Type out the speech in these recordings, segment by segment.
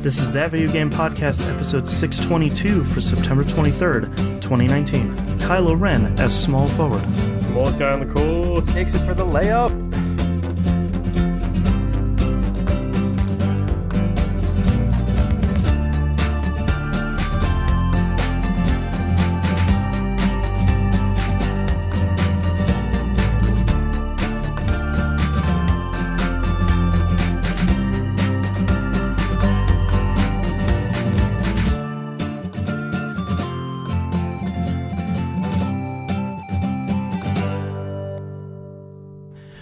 This is That Video Game Podcast, episode 622 for September 23rd, 2019. Kylo Ren as small forward. More guy on the court. Takes it for the layup.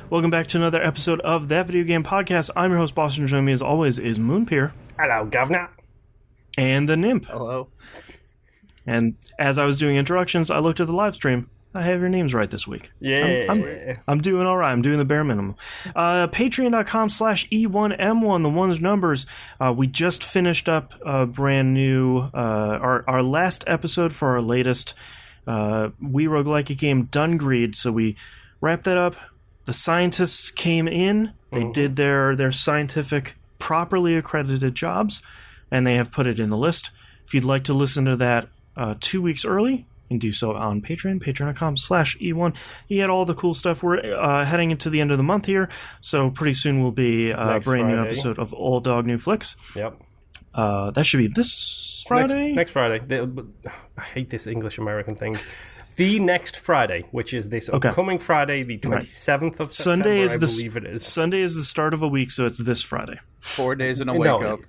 Welcome back to another episode of That Video Game Podcast. I'm your host, Boston. Joining me as always is Moonpier. Hello, Governor. And the Nymph. Hello. And as I was doing introductions, I looked at the live stream. I have your names right this week. Yeah. I'm doing all right. I'm doing the bare minimum. Patreon.com/E1M1, the ones numbers. We just finished up a brand new, our last episode for our latest We Roguelike game, Dungreed. So we wrapped that up. The scientists came in, they did their scientific, properly accredited jobs, and they have put it in the list. If you'd like to listen to that 2 weeks early, you can do so on Patreon, patreon.com/E1. He had all the cool stuff. We're heading into the end of the month here, so pretty soon will be a brand new episode of Old Dog New Flicks. Yep. That should be this Friday? Next Friday. I hate this English-American thing. The next Friday, which is this upcoming Friday, the 27th of September, I believe it is. Sunday is the start of a week, so it's this Friday. 4 days and a wake-up.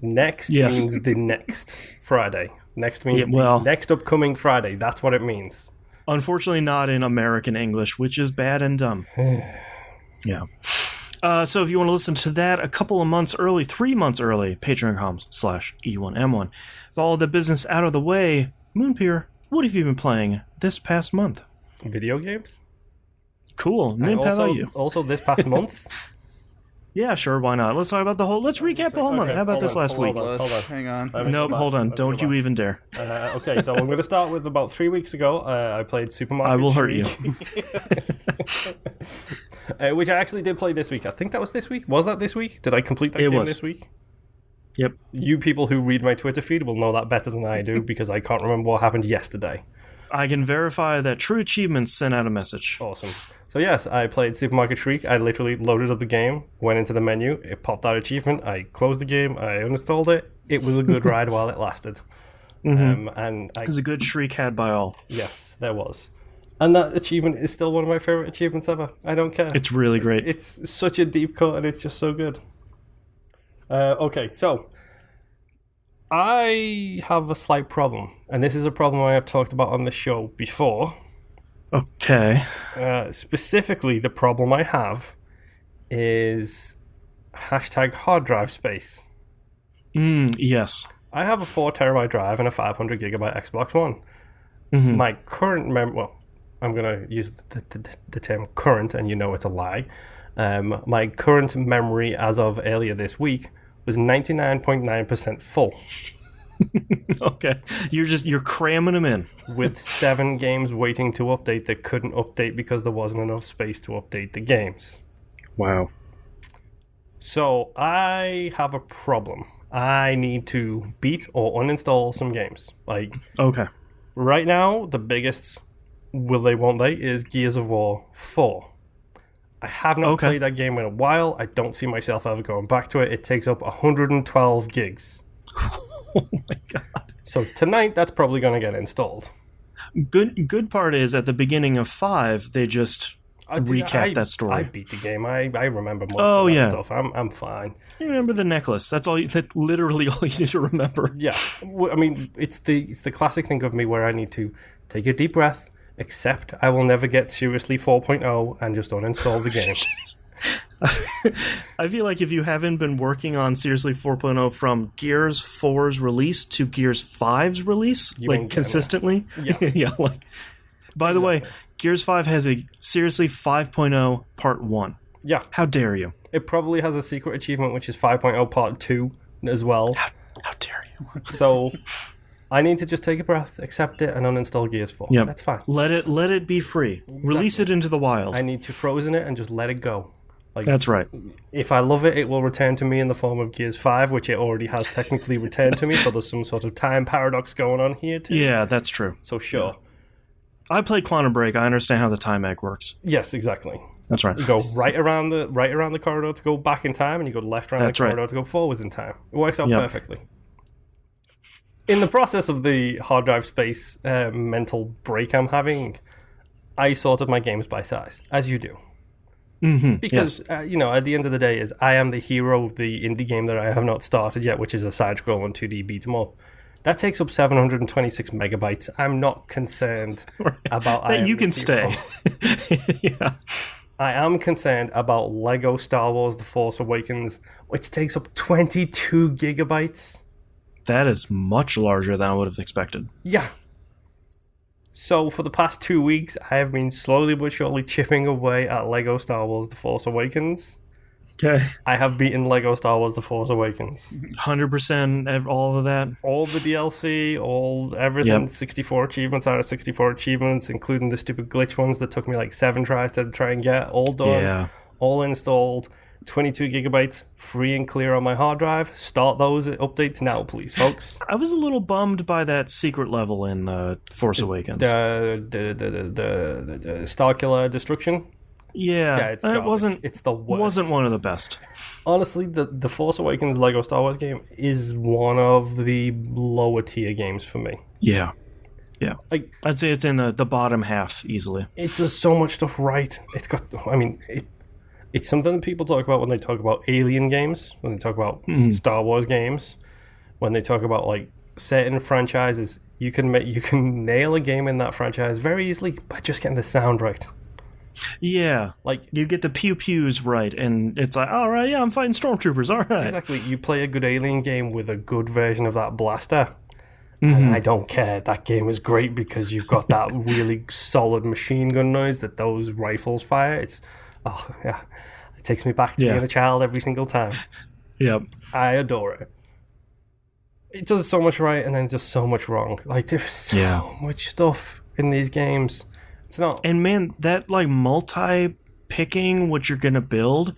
Next means the next Friday. Next means the next upcoming Friday. That's what it means. Unfortunately, not in American English, which is bad and dumb. Yeah. So if you want to listen to that a couple of months early, 3 months early, patreon.com/E1M1. With all the business out of the way, Moonpier, what have you been playing this past month? Video games? Cool. Nymph, how about you? Also this past month? Yeah, sure, why not? Let's talk about let's recap the whole month. How about this last week? Hold on. Hang on. Nope, hold on. Don't you even dare. Okay, so I'm going to start with about 3 weeks ago. I played Super Mario I will hurt you. Which I actually did play this week. I think that was this week. Was that this week? Did I complete that game this week? Yep. You people who read my Twitter feed will know that better than I do because I can't remember what happened yesterday. I can verify that True Achievements sent out a message. Awesome. So yes, I played Super Mario Shriek. I literally loaded up the game, went into the menu, it popped out achievement, I closed the game, I uninstalled it. It was a good ride while it lasted. And it was a good Shriek had by all. Yes, there was. And that achievement is still one of my favorite achievements ever. I don't care. It's really great. It's such a deep cut and it's just so good. Okay, so I have a slight problem, and this is a problem I have talked about on the show before. Okay. Specifically, the problem I have is #hard drive space. Yes. I have a 4 terabyte drive and a 500 gigabyte Xbox One. My current I'm going to use the term current, and you know it's a lie. My current memory as of earlier this week was 99.9% full. Okay. You're cramming them in. With 7 games waiting to update that couldn't update because there wasn't enough space to update the games. Wow. So I have a problem. I need to beat or uninstall some games. Okay. Right now, the biggest will they won't they is Gears of War 4. I have not played that game in a while. I don't see myself ever going back to it. It takes up 112 gigs. Oh my god. So tonight, that's probably going to get installed. Good part is, at the beginning of 5, they just recap that story. I beat the game. I remember most of that stuff. I'm fine. You remember the necklace. That's literally all you need to remember. Yeah. I mean, it's the classic thing of me where I need to take a deep breath, accept I will never get Seriously 4.0, and just uninstall the game. I feel like if you haven't been working on Seriously 4.0 from Gears 4's release to Gears 5's release, consistently, yeah. By the way, Gears 5 has a Seriously 5.0 Part 1. Yeah. How dare you? It probably has a secret achievement, which is 5.0 Part 2 as well. How dare you? So I need to just take a breath, accept it, and uninstall Gears 4. Yep. That's fine. Let it be free. Exactly. Release it into the wild. I need to frozen it and just let it go. Like, that's right. If I love it, it will return to me in the form of Gears 5, which it already has technically returned to me, so there's some sort of time paradox going on here too. Yeah, that's true. So sure. I played Quantum Break. I understand how the time egg works. Yes, exactly. That's right. You go right around the corridor to go back in time, and you go left around the corridor to go forwards in time. It works out perfectly. In the process of the hard drive space mental break I'm having, I sorted my games by size, as you do. Mm-hmm. Because, at the end of the day, I am the hero, the indie game that I have not started yet, which is a side-scrolling 2D beat-em-up. That takes up 726 megabytes. I'm not concerned about... that you can stay. Yeah. I am concerned about Lego Star Wars The Force Awakens, which takes up 22 gigabytes. That is much larger than I would have expected. Yeah. So for the past 2 weeks, I have been slowly but surely chipping away at Lego Star Wars The Force Awakens. Okay. I have beaten Lego Star Wars The Force Awakens. 100% all of that? All the DLC, everything, 64 achievements out of 64 achievements, including the stupid glitch ones that took me like 7 tries to try and get, all done, all installed, 22 gigabytes, free and clear on my hard drive. Start those updates now, please, folks. I was a little bummed by that secret level in Force Awakens. The Starkiller Destruction. Yeah, it's garbage. It's the worst. Wasn't one of the best. Honestly, the Force Awakens Lego Star Wars game is one of the lower tier games for me. Yeah. I'd say it's in the bottom half easily. It does so much stuff right. It's something that people talk about when they talk about Alien games, when they talk about Star Wars games, when they talk about like certain franchises. You can nail a game in that franchise very easily by just getting the sound right. Yeah, like you get the pew pews right, and it's like, all right, I'm fighting stormtroopers. All right, exactly. You play a good Alien game with a good version of that blaster, and I don't care. That game is great because you've got that really solid machine gun noise that those rifles fire. It takes me back to being a child every single time. Yep, I adore it. It does so much right, and then just so much wrong. Like there's so much stuff in these games. It's not. And man, that like multi-picking what you're gonna build,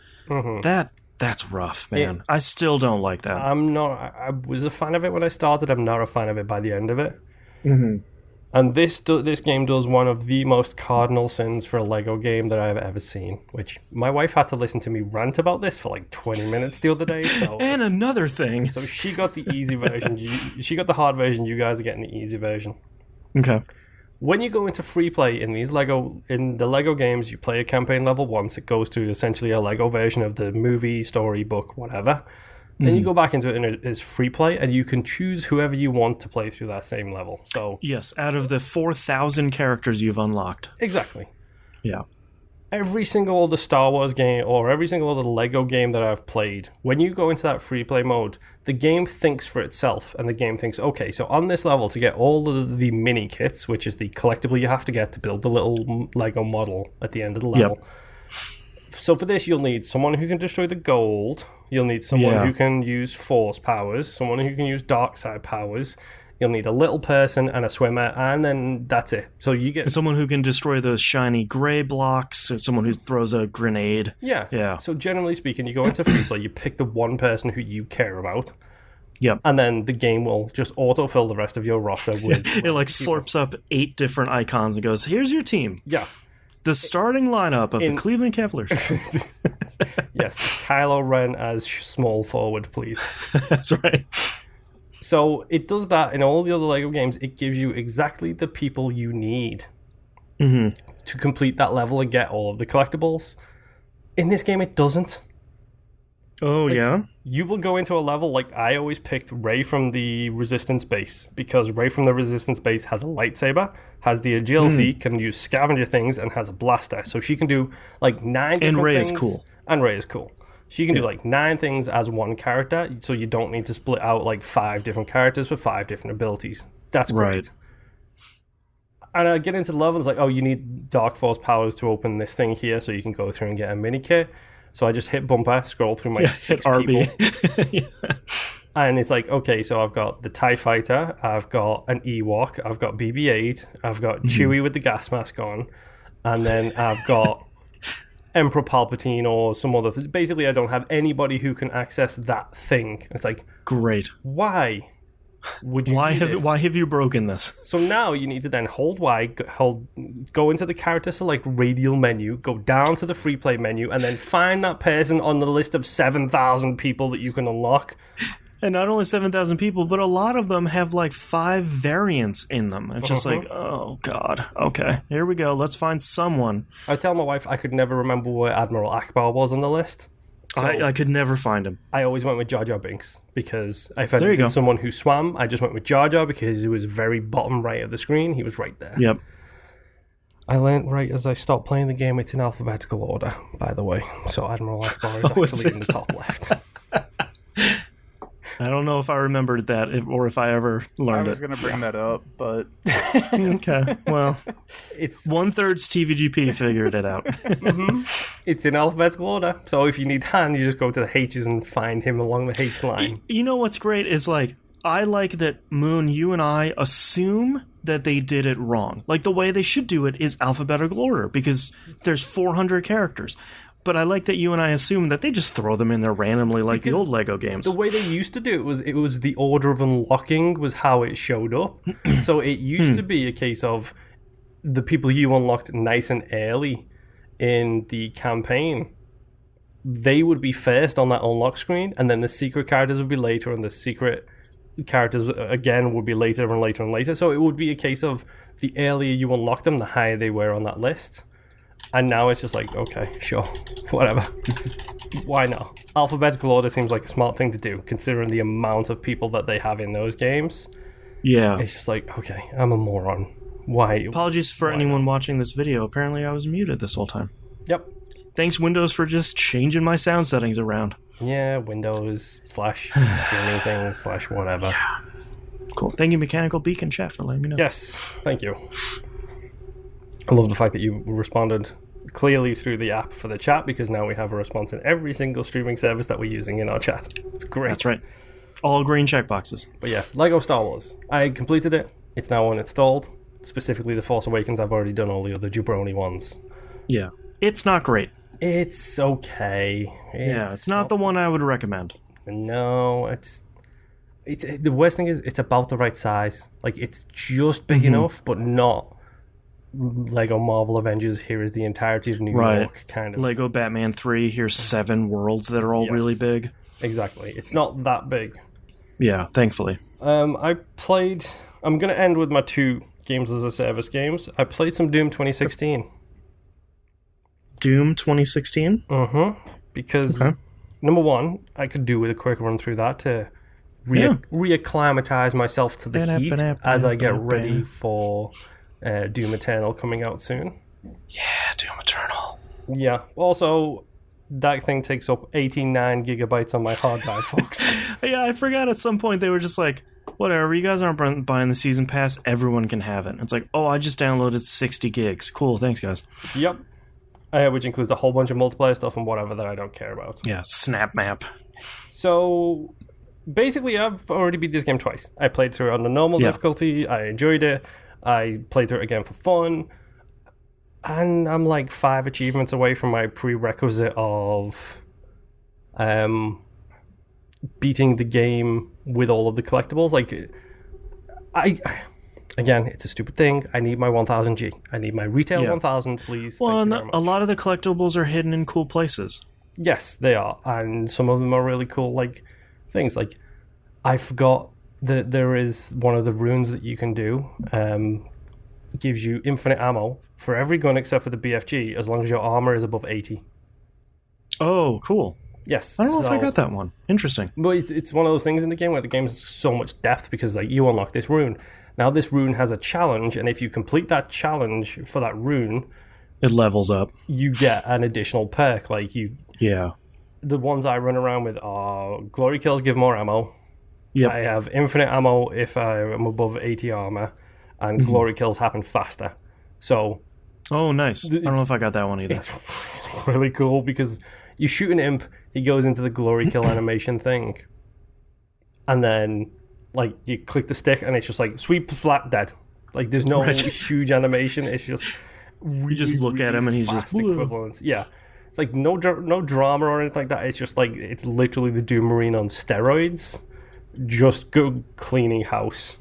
that's rough, man. I still don't like that. I was a fan of it when I started. I'm not a fan of it by the end of it. And this game does one of the most cardinal sins for a Lego game that I've ever seen. Which my wife had to listen to me rant about this for like 20 minutes the other day. So, and another thing. So she got the easy version. She got the hard version. You guys are getting the easy version. Okay. When you go into free play in the Lego games, you play a campaign level once. It goes to essentially a Lego version of the movie, story, book, whatever. Then you go back into it and it is free play, and you can choose whoever you want to play through that same level. So yes, out of the 4,000 characters you've unlocked. Exactly. Yeah. Every single other Star Wars game or every single other Lego game that I've played, when you go into that free play mode, the game thinks for itself, and the game thinks, okay, so on this level, to get all of the mini kits, which is the collectible you have to get to build the little Lego model at the end of the level. So for this, you'll need someone who can destroy the gold. You'll need someone who can use force powers, someone who can use dark side powers. You'll need a little person and a swimmer, and then that's it. So you get someone who can destroy those shiny gray blocks, someone who throws a grenade. Yeah. So generally speaking, you go into free play, you pick the one person who you care about. Yep. And then the game will just autofill the rest of your roster with... it like slurps up 8 different icons and goes, here's your team. Yeah. The starting lineup of the Cleveland Cavaliers. Yes. Kylo Ren as small forward, please. That's right. So it does that in all the other Lego games. It gives you exactly the people you need to complete that level and get all of the collectibles. In this game, it doesn't. Oh, yeah? You will go into a level like I always picked Rey from the Resistance base, because Rey from the Resistance base has a lightsaber, has the agility, can use scavenger things, and has a blaster. So she can do like 9 different things. And Rey is cool. And Rey is cool. She can do like 9 things as one character, so you don't need to split out like 5 different characters for 5 different abilities. That's great. Right. And I get into the level, it's like, oh, you need Dark Force powers to open this thing here, so you can go through and get a mini kit. So I just hit bumper, scroll through my 6 people. And it's like, okay, so I've got the TIE Fighter, I've got an Ewok, I've got BB-8, I've got Chewie with the gas mask on, and then I've got Emperor Palpatine or some other thing. Basically, I don't have anybody who can access that thing. It's like, great. Why would you why do this? Why have you broken this? So now you need to then hold Y, go into the character select radial menu, go down to the free play menu, and then find that person on the list of 7,000 people that you can unlock. And not only 7,000 people, but a lot of them have like 5 variants in them. It's just like, oh god, okay, here we go. Let's find someone. I tell my wife I could never remember where Admiral Akbar was on the list. So I could never find him. I always went with Jar Jar Binks because if I needed someone who swam, I just went with Jar Jar because he was very bottom right of the screen. He was right there. Yep. I learned right as I stopped playing the game. It's in alphabetical order, by the way. So Admiral Akbar is actually in the top left. I don't know if I remembered that or if I ever learned it. I was going to bring that up, but... Okay, well, it's 1/3 TVGP figured it out. It's in alphabetical order, so if you need Han, you just go to the H's and find him along the H line. You know what's great is, like, I like that, Moon, you and I assume that they did it wrong. Like, the way they should do it is alphabetical order, because there's 400 characters. But I like that you and I assume that they just throw them in there randomly like the old Lego games. The way they used to do it was the order of unlocking was how it showed up. So it used to be a case of the people you unlocked nice and early in the campaign, they would be first on that unlock screen, and then the secret characters would be later, and the secret characters, again, would be later and later and later. So it would be a case of the earlier you unlocked them, the higher they were on that list. And now it's just like, okay, sure, whatever. Why not? Alphabetical order seems like a smart thing to do, considering the amount of people that they have in those games. Yeah. It's just like, okay, I'm a moron. Why? Apologies for anyone watching this video. Apparently I was muted this whole time. Yep. Thanks, Windows, for just changing my sound settings around. Yeah, Windows / streaming things / whatever. Yeah. Cool. Thank you, Mechanical Beacon Chat, for letting me know. Yes, thank you. I love the fact that you responded clearly through the app for the chat, because now we have a response in every single streaming service that we're using in our chat. It's great. That's right. All green checkboxes. But yes, Lego Star Wars. I completed it. It's now uninstalled. Specifically The Force Awakens. I've already done all the other jabroni ones. Yeah. It's not great. It's okay. It's not the one I would recommend. No, it's the worst thing is it's about the right size. Like, it's just big enough, but not Lego Marvel Avengers, here is the entirety of New York, kind of. Lego Batman 3, here's 7 worlds that are all really big. Exactly. It's not that big. Yeah, thankfully. I'm going to end with my 2 games as a service games. I played some Doom 2016. Doom 2016? Because, number one, I could do with a quick run through that to reacclimatize myself to the heat as I get ready for Doom Eternal coming out soon. Yeah, Doom Eternal. Yeah. Also, that thing takes up 89 gigabytes on my hard drive, folks. Yeah, I forgot at some point they were just like, whatever, you guys aren't buying the season pass, everyone can have it. It's like, oh, I just downloaded 60 gigs. Cool, thanks, guys. Yep. Which includes a whole bunch of multiplayer stuff and whatever that I don't care about. Yeah, Snap Map. So, basically, I've already beat this game twice. I played through it on the normal difficulty. I enjoyed it. I played through it again for fun. And I'm like 5 achievements away from my prerequisite of beating the game with all of the collectibles. Like, again, it's a stupid thing. I need my 1000G. I need my retail 1000, please. Well, a lot of the collectibles are hidden in cool places. Yes, they are. And some of them are really cool, like, things. Like, I forgot that there is one of the runes that you can do. Gives you infinite ammo for every gun except for the BFG, as long as your armor is above 80. Oh, cool. Yes. I don't know if I got that one. Interesting. But it's one of those things in the game where the game has so much depth, because like you unlock this rune. Now this rune has a challenge, and if you complete that challenge for that rune, it levels up. You get an additional perk. Like Yeah. The ones I run around with are glory kills give more ammo. Yep. I have infinite ammo if I am above 80 armor, and glory kills happen faster. So. Oh, nice. I don't know if I got that one either. It's really cool because you shoot an imp, he goes into the glory kill animation thing, and then like you click the stick and it's just like sweep flat dead. Like there's no huge animation. It's just you just look at him and he's just equivalence. Yeah. It's like no drama or anything like that. It's just like it's literally the Doom Marine on steroids, just good cleaning house.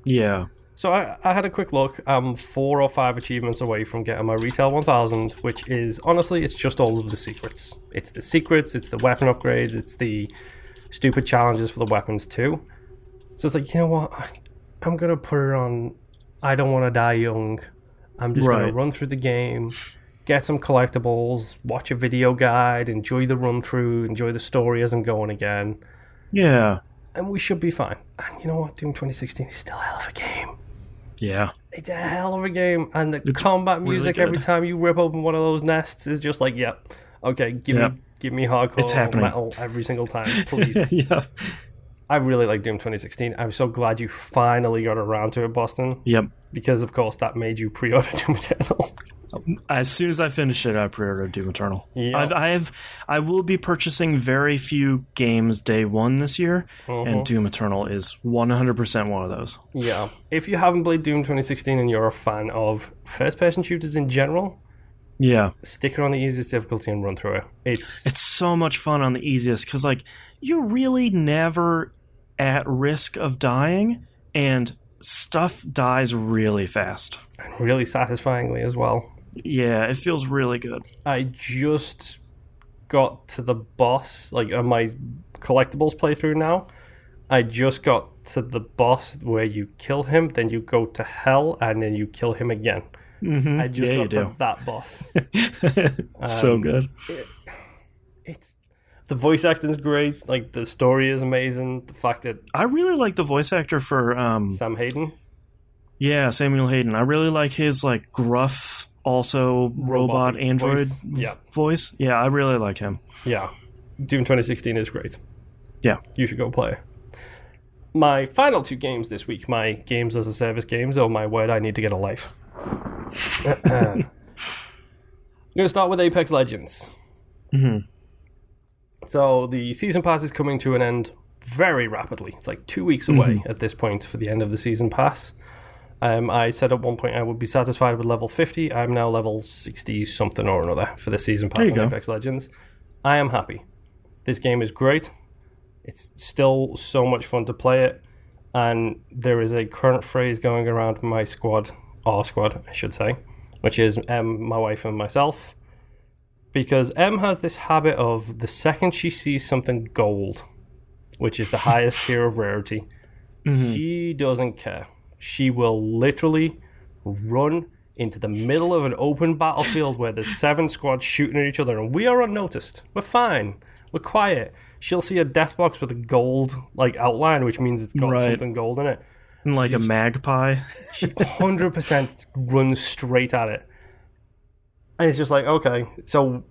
Yeah. So I had a quick look. I'm 4 or 5 achievements away from getting my retail 1000, which is honestly, it's just all of the secrets. It's the secrets, it's the weapon upgrades, it's the stupid challenges for the weapons too. So it's like, you know what? I'm gonna put it on. I don't want to die young. I'm just gonna run through the game, get some collectibles, watch a video guide, enjoy the run through, enjoy the story as I'm going again. Yeah. And we should be fine. And you know what? Doom 2016 is still a hell of a game. Yeah. It's a hell of a game. And the combat music really every time you rip open one of those nests is just like, yep. Okay, give me hardcore metal every single time, please. Yeah. I really like Doom 2016. I'm so glad you finally got around to it, Boston. Yep. Because, of course, that made you pre-order Doom Eternal. As soon as I finished it, I pre-ordered Doom Eternal. Yep. I will be purchasing very few games day one this year, and Doom Eternal is 100% one of those. Yeah. If you haven't played Doom 2016 and you're a fan of first-person shooters in general, stick it on the easiest difficulty and run through it. It's so much fun on the easiest, because like you're really never at risk of dying, and stuff dies really fast. And really satisfyingly as well. Yeah, it feels really good. I just got to the boss, like on my collectibles playthrough now. I just got to the boss where you kill him, then you go to hell, and then you kill him again. I just got to that boss. So good. It's the voice acting is great. Like the story is amazing. The fact that I really like the voice actor for Sam Hayden. Yeah, Samuel Hayden. I really like his like gruff, also robot android voice. Yeah, I really like him. Yeah, Doom 2016 is great. Yeah, you should go play. My final 2 games this week, my games as a service games. Oh my word, I need to get a life. I'm going to start with Apex Legends. So the season pass is coming to an end very rapidly. It's like 2 weeks away at this point for the end of the season pass. I said at one point I would be satisfied with level 50. I'm now level 60 something or another for the season pass on Apex Legends. I am happy. This game is great. It's still so much fun to play it. And there is a current phrase going around my squad, our squad, I should say, which is my wife and myself. Because Em has this habit of the second she sees something gold, which is the highest tier of rarity, she doesn't care. She will literally run into the middle of an open battlefield where there's 7 squads shooting at each other, and we are unnoticed. We're fine. We're quiet. She'll see a death box with a gold like outline, which means it's got something gold in it. And like a magpie. She 100% runs straight at it. And it's just like, okay. So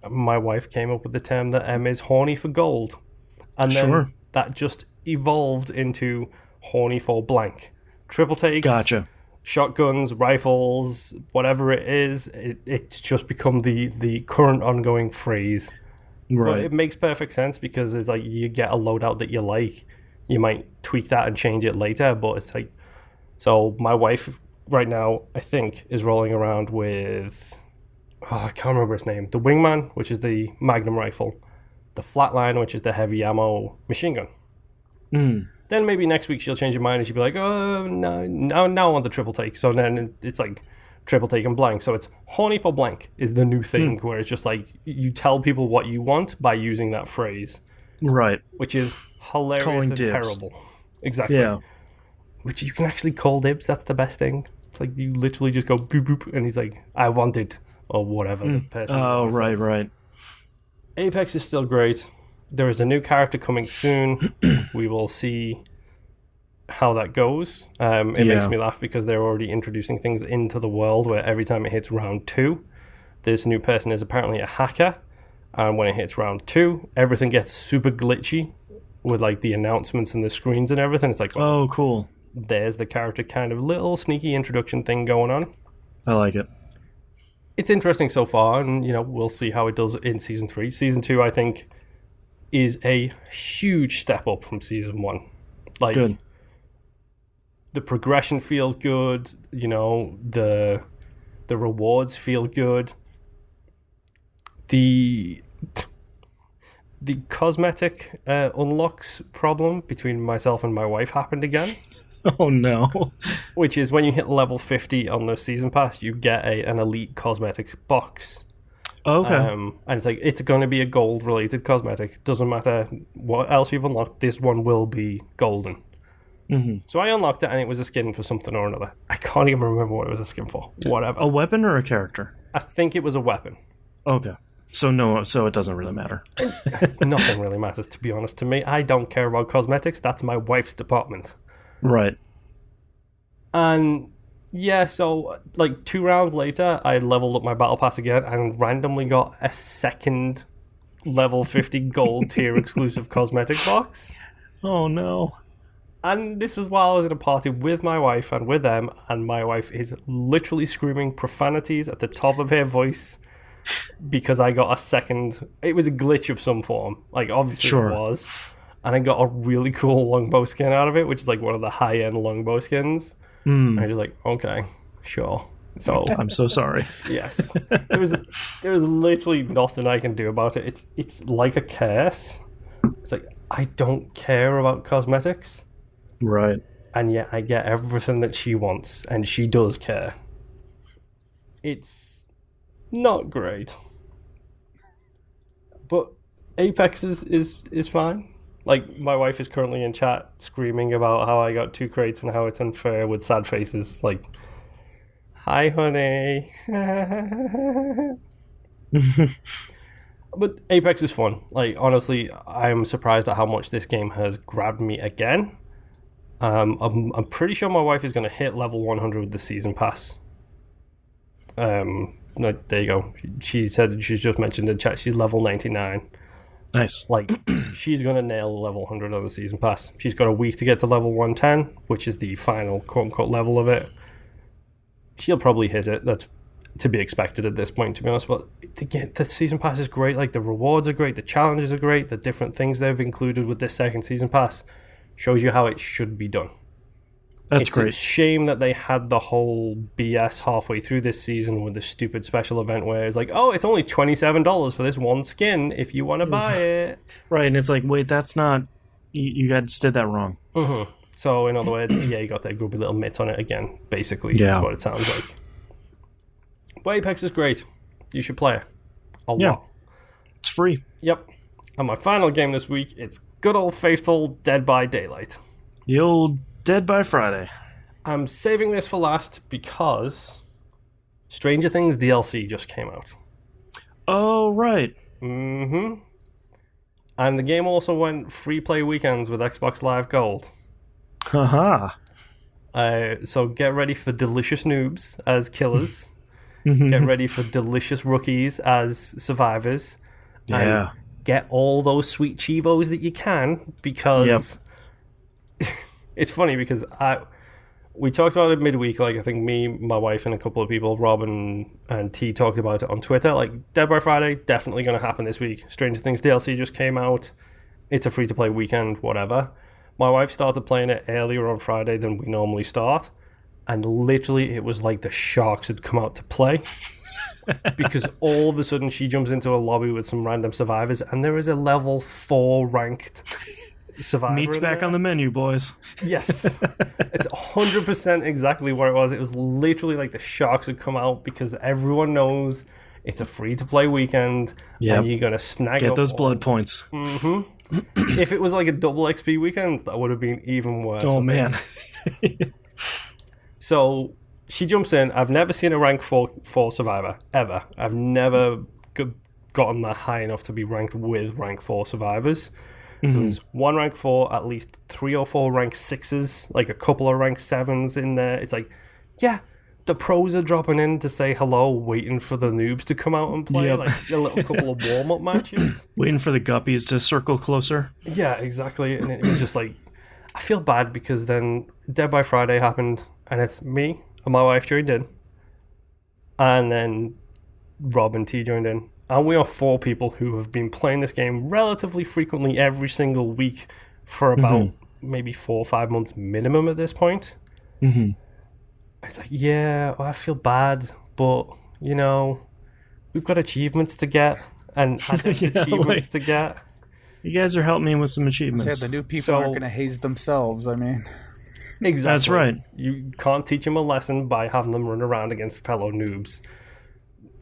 my wife came up with the term that Em is horny for gold. And then that just evolved into horny for blank. Triple takes, shotguns, rifles, whatever it is, it's just become the current ongoing phrase. Right. But it makes perfect sense because it's like you get a loadout that you like. You might tweak that and change it later, but it's like... So my wife right now, I think, is rolling around with... I can't remember his name. The Wingman, which is the Magnum rifle. The Flatline, which is the heavy ammo machine gun. Then maybe next week she'll change her mind and she'll be like, oh, no, now I want the triple take. So then it's like triple take and blank. So it's horny for blank is the new thing where it's just like you tell people what you want by using that phrase. Right. Which is hilarious and terrible. Exactly. Yeah. Which you can actually call dibs. That's the best thing. It's like you literally just go boop boop and he's like, I want it. Or whatever the person says. Right. Apex is still great. There is a new character coming soon. We will see how that goes. It makes me laugh because they're already introducing things into the world where every time it hits round 2, this new person is apparently a hacker. And when it hits round 2, everything gets super glitchy with like the announcements and the screens and everything. It's like, well, oh, cool. There's the character kind of little sneaky introduction thing going on. I like it. It's interesting so far, and we'll see how it does in Season 3. Season 2, I think, is a huge step up from Season 1. Like, good. The progression feels good, the rewards feel good. The cosmetic unlocks problem between myself and my wife happened again. Oh no. Which is when you hit level 50 on the season pass, you get an elite cosmetic box. Oh, okay. And it's going to be a gold related cosmetic. Doesn't matter what else you've unlocked, this one will be golden. Mm-hmm. So I unlocked it and it was a skin for something or another. I can't even remember what it was a skin for. Whatever. A weapon or a character? I think it was a weapon. Okay. So it doesn't really matter. Nothing really matters, to be honest to me. I don't care about cosmetics. That's my wife's department. Right. And yeah, so like 2 rounds later, I leveled up my battle pass again and randomly got a second level 50 gold tier exclusive cosmetic box. Oh no. And this was while I was in a party with my wife and with them, and my wife is literally screaming profanities at the top of her voice because I got a second. It was a glitch of some form. Like, obviously Sure. It was. And I got a really cool longbow skin out of it, which is like one of the high-end longbow skins. And I was like, okay, sure. So I'm so sorry. yes. There was literally nothing I can do about it. It's like a curse. It's like, I don't care about cosmetics. Right. And yet I get everything that she wants, and she does care. It's not great. But Apex is fine. Like, my wife is currently in chat screaming about how I got 2 crates and how it's unfair with sad faces. Like, hi, honey. But Apex is fun. Like, honestly, I'm surprised at how much this game has grabbed me again. I'm pretty sure my wife is going to hit level 100 with the season pass. No, there you go. She said, she's just mentioned in chat, she's level 99. Nice. Like, she's going to nail level 100 on the season pass. She's got a week to get to level 110, which is the final quote-unquote level of it. She'll probably hit it. That's to be expected at this point, to be honest. But the season pass is great. Like, the rewards are great. The challenges are great. The different things they've included with this second season pass shows you how it should be done. That's great. It's a shame that they had the whole BS halfway through this season with the stupid special event where it's like, oh, it's only $27 for this one skin if you want to buy it. Right, and it's like, wait, that's not... You guys did that wrong. Mm-hmm. So, in other words, yeah, you got that grubby little mitts on it again, basically. Yeah. That's what it sounds like. But Apex is great. You should play it. A lot. It's free. Yep. And my final game this week, it's good old faithful Dead by Daylight. The old Dead by Friday. I'm saving this for last because Stranger Things DLC just came out. Oh, right. Mm-hmm. And the game also went free play weekends with Xbox Live Gold. Haha. So get ready for delicious noobs as killers. Get ready for delicious rookies as survivors. Yeah. And get all those sweet chivos that you can, because it's funny because we talked about it midweek. Like, I think me, my wife, and a couple of people, Rob and T, talked about it on Twitter. Like, Dead by Friday, definitely going to happen this week. Stranger Things DLC just came out. It's a free-to-play weekend, whatever. My wife started playing it earlier on Friday than we normally start. And literally, it was like the sharks had come out to play. Because all of a sudden, she jumps into a lobby with some random survivors, and there is a level 4 ranked survivor. Meat's back on the menu, boys. Yes. It's 100% exactly what it was. It was literally like the sharks had come out because everyone knows it's a free-to-play weekend, and you're going to snag Get up those blood points. Mm-hmm. If it was like a double XP weekend, that would have been even worse. Oh, man. So she jumps in. I've never seen a rank 4 survivor, ever. I've never gotten that high enough to be ranked with rank 4 survivors. There was one rank 4, at least 3 or 4 rank 6s, like a couple of rank 7s in there. It's like, yeah, the pros are dropping in to say hello, waiting for the noobs to come out and play, like a little couple of warm-up matches. Waiting for the guppies to circle closer. Yeah, exactly. And it was just like, I feel bad because then Dead by Friday happened, and it's me and my wife joined in, and then Rob and T joined in. And we are 4 people who have been playing this game relatively frequently every single week for about maybe 4 or 5 months minimum at this point. It's like, yeah, well, I feel bad, but, you know, we've got achievements to get. and had achievements to get. You guys are helping me with some achievements. Yeah, the new people aren't going to haze themselves. I mean, exactly. That's right. You can't teach them a lesson by having them run around against fellow noobs.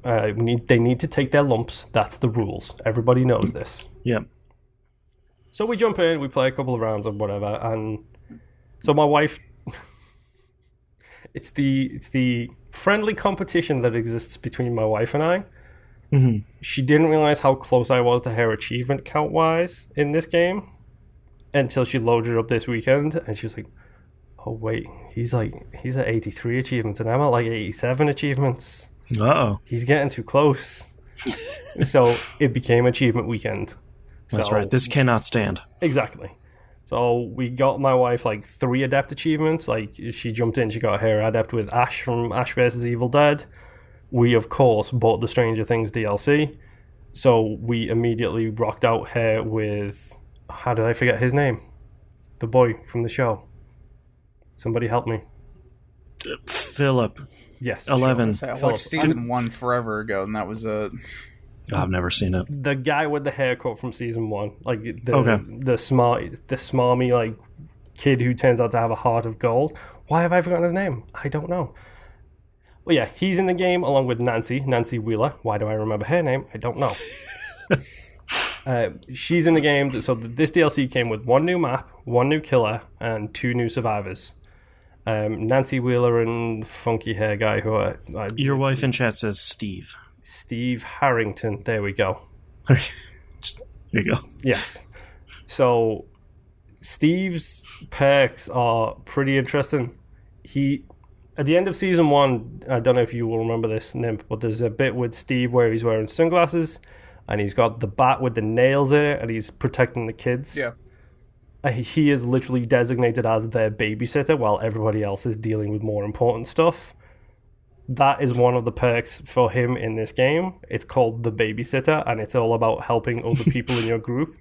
They need to take their lumps. That's the rules. Everybody knows this. Yep. So we jump in, we play a couple of rounds of whatever, and so my wife. It's the friendly competition that exists between my wife and I. Mm-hmm. She didn't realize how close I was to her achievement count-wise in this game until she loaded it up this weekend, and she was like, oh wait, he's at 83 achievements, and I'm at like 87 achievements. Uh-oh. He's getting too close. So it became achievement weekend. That's right. This cannot stand. Exactly. So we got my wife like 3 adept achievements. Like she jumped in, she got her adept with Ash from Ash vs. Evil Dead. We, of course, bought the Stranger Things DLC. So we immediately rocked out her with... How did I forget his name? The boy from the show. Somebody help me. Philip. Yes. 11. I watched season 1 forever ago, and that was I've never seen it. The guy with the haircut from season 1. Like the smarmy like kid who turns out to have a heart of gold. Why have I forgotten his name? I don't know. Well, yeah, he's in the game along with Nancy Wheeler. Why do I remember her name? I don't know. She's in the game. So this DLC came with 1 new map, 1 new killer, and 2 new survivors. Nancy Wheeler and funky hair guy who your wife in chat says Steve Harrington. There we go. There you go. Yes. So Steve's perks are pretty interesting. At the end of season 1, I don't know if you will remember this, Nymph, but there's a bit with Steve where he's wearing sunglasses and he's got the bat with the nails in it and he's protecting the kids. Yeah. He is literally designated as their babysitter while everybody else is dealing with more important stuff. That is one of the perks for him in this game. It's called the babysitter, and it's all about helping other people in your group.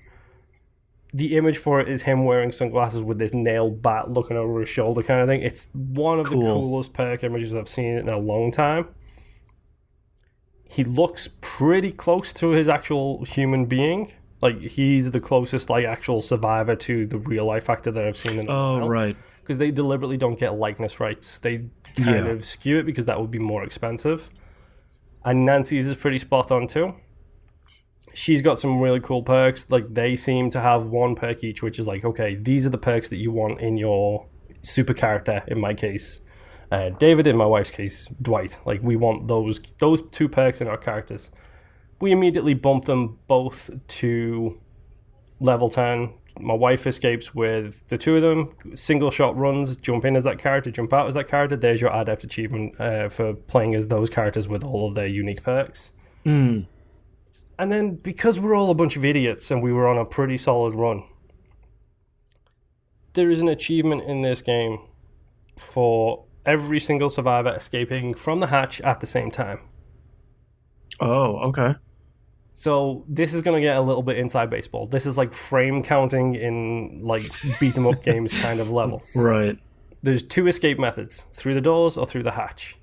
The image for it is him wearing sunglasses with this nailed bat looking over his shoulder kind of thing. It's one of the coolest perk images I've seen in a long time. He looks pretty close to his actual human being. Like, he's the closest, like, actual survivor to the real-life actor that I've seen in a while. Oh, right. Because they deliberately don't get likeness rights. They kind of skew it because that would be more expensive. And Nancy's is pretty spot on, too. She's got some really cool perks. Like, they seem to have 1 perk each, which is like, okay, these are the perks that you want in your super character, in my case. David, in my wife's case, Dwight. Like, we want those 2 perks in our characters. We immediately bump them both to level 10. My wife escapes with the 2 of them. Single shot runs, jump in as that character, jump out as that character. There's your adept achievement for playing as those characters with all of their unique perks. Mm. And then, because we're all a bunch of idiots and we were on a pretty solid run, there is an achievement in this game for every single survivor escaping from the hatch at the same time. Oh, okay. So this is going to get a little bit inside baseball. This is like frame counting in like beat 'em up games kind of level. Right. There's 2 escape methods, through the doors or through the hatch.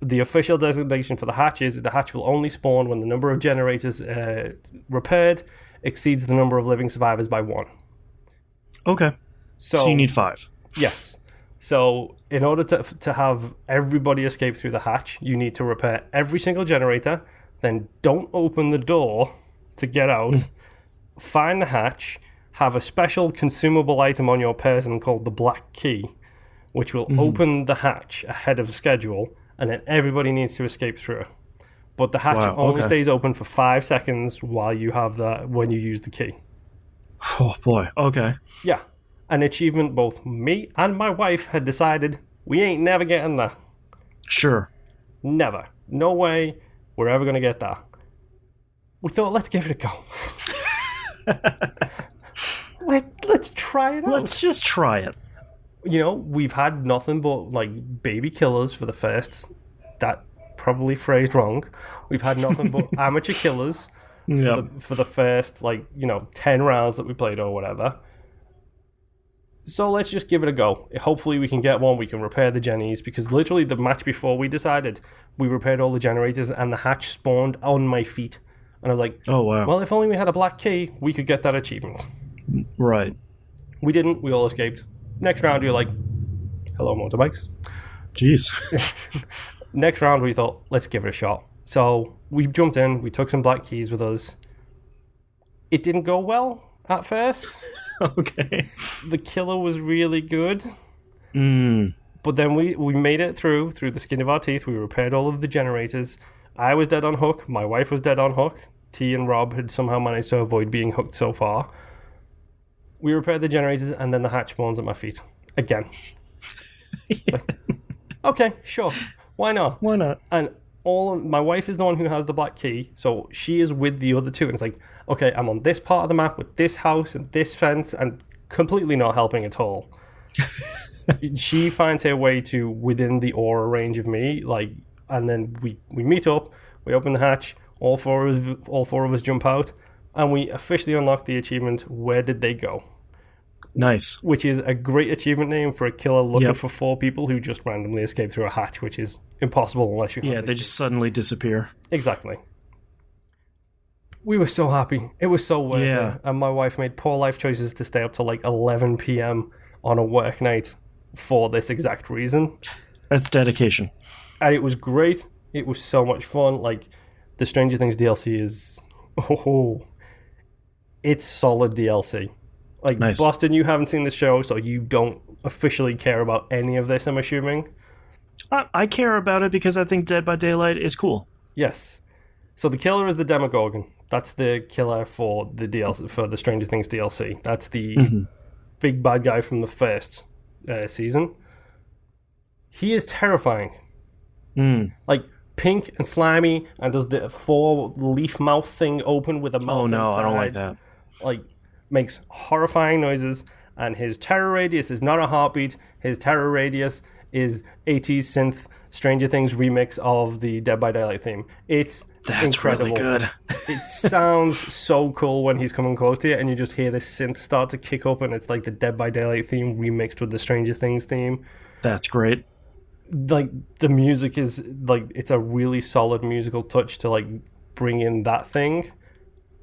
The official designation for the hatch is that the hatch will only spawn when the number of generators repaired exceeds the number of living survivors by 1. Okay. So you need 5. Yes. So in order to have everybody escape through the hatch, you need to repair every single generator, then don't open the door to get out, find the hatch, have a special consumable item on your person called the Black Key, which will open the hatch ahead of schedule, and then everybody needs to escape through. But the hatch only stays open for 5 seconds while you have when you use the key. Oh boy, okay. Yeah. An achievement both me and my wife had decided we ain't never getting there. Sure. Never. No way we're ever going to get that. We thought, let's give it a go. Let's try it out. Let's just try it. You know, we've had nothing but, like, baby killers for the first... That probably phrased wrong. We've had nothing but amateur killers for the first, 10 rounds that we played or whatever. So let's just give it a go. Hopefully we can get one. We can repair the Jennies, because literally the match before we decided, we repaired all the generators and the hatch spawned on my feet. And I was like, oh, wow. Well, if only we had a black key, we could get that achievement. Right. We didn't. We all escaped. Next round, you're like, hello, motorbikes. Jeez. Next round, we thought, let's give it a shot. So we jumped in. We took some black keys with us. It didn't go well at first. Okay. The killer was really good. Mm. But then we made it through the skin of our teeth. We repaired all of the generators. I was dead on hook. My wife was dead on hook. T and Rob had somehow managed to avoid being hooked so far. We repaired the generators, and then the hatch spawns at my feet. Again. Like, okay, sure. Why not? Why not? And my wife is the one who has the black key, so she is with the other two. And it's like, okay, I'm on this part of the map with this house and this fence, and completely not helping at all. She finds her way to within the aura range of me, like, and then we meet up, we open the hatch, all four of us jump out, and we officially unlock the achievement, Where Did They Go? Nice. Which is a great achievement name for a killer looking for 4 people who just randomly escape through a hatch, which is impossible unless you have they just suddenly disappear. Exactly. We were so happy. It was so worth it. And my wife made poor life choices to stay up till like 11 p.m. on a work night for this exact reason. That's dedication. And it was great. It was so much fun. Like, the Stranger Things DLC is... it's solid DLC. Like, nice. Boston, you haven't seen the show, so you don't officially care about any of this, I'm assuming. I care about it because I think Dead by Daylight is cool. Yes. So the killer is the Demogorgon. That's the killer for the DLC, for the Stranger Things DLC. That's the big bad guy from the first season. He is terrifying. Like, pink and slimy, and does the 4-leaf mouth thing open with a mouth. Oh no, inside. I don't like that. Like, makes horrifying noises, and his terror radius is not a heartbeat. His terror radius is 80s synth Stranger Things remix of the Dead by Daylight theme. That's incredible. Really good. It sounds so cool when he's coming close to you, and you just hear this synth start to kick up, and it's like the Dead by Daylight theme remixed with the Stranger Things theme. That's great. Like, the music is like, it's a really solid musical touch to like bring in that thing.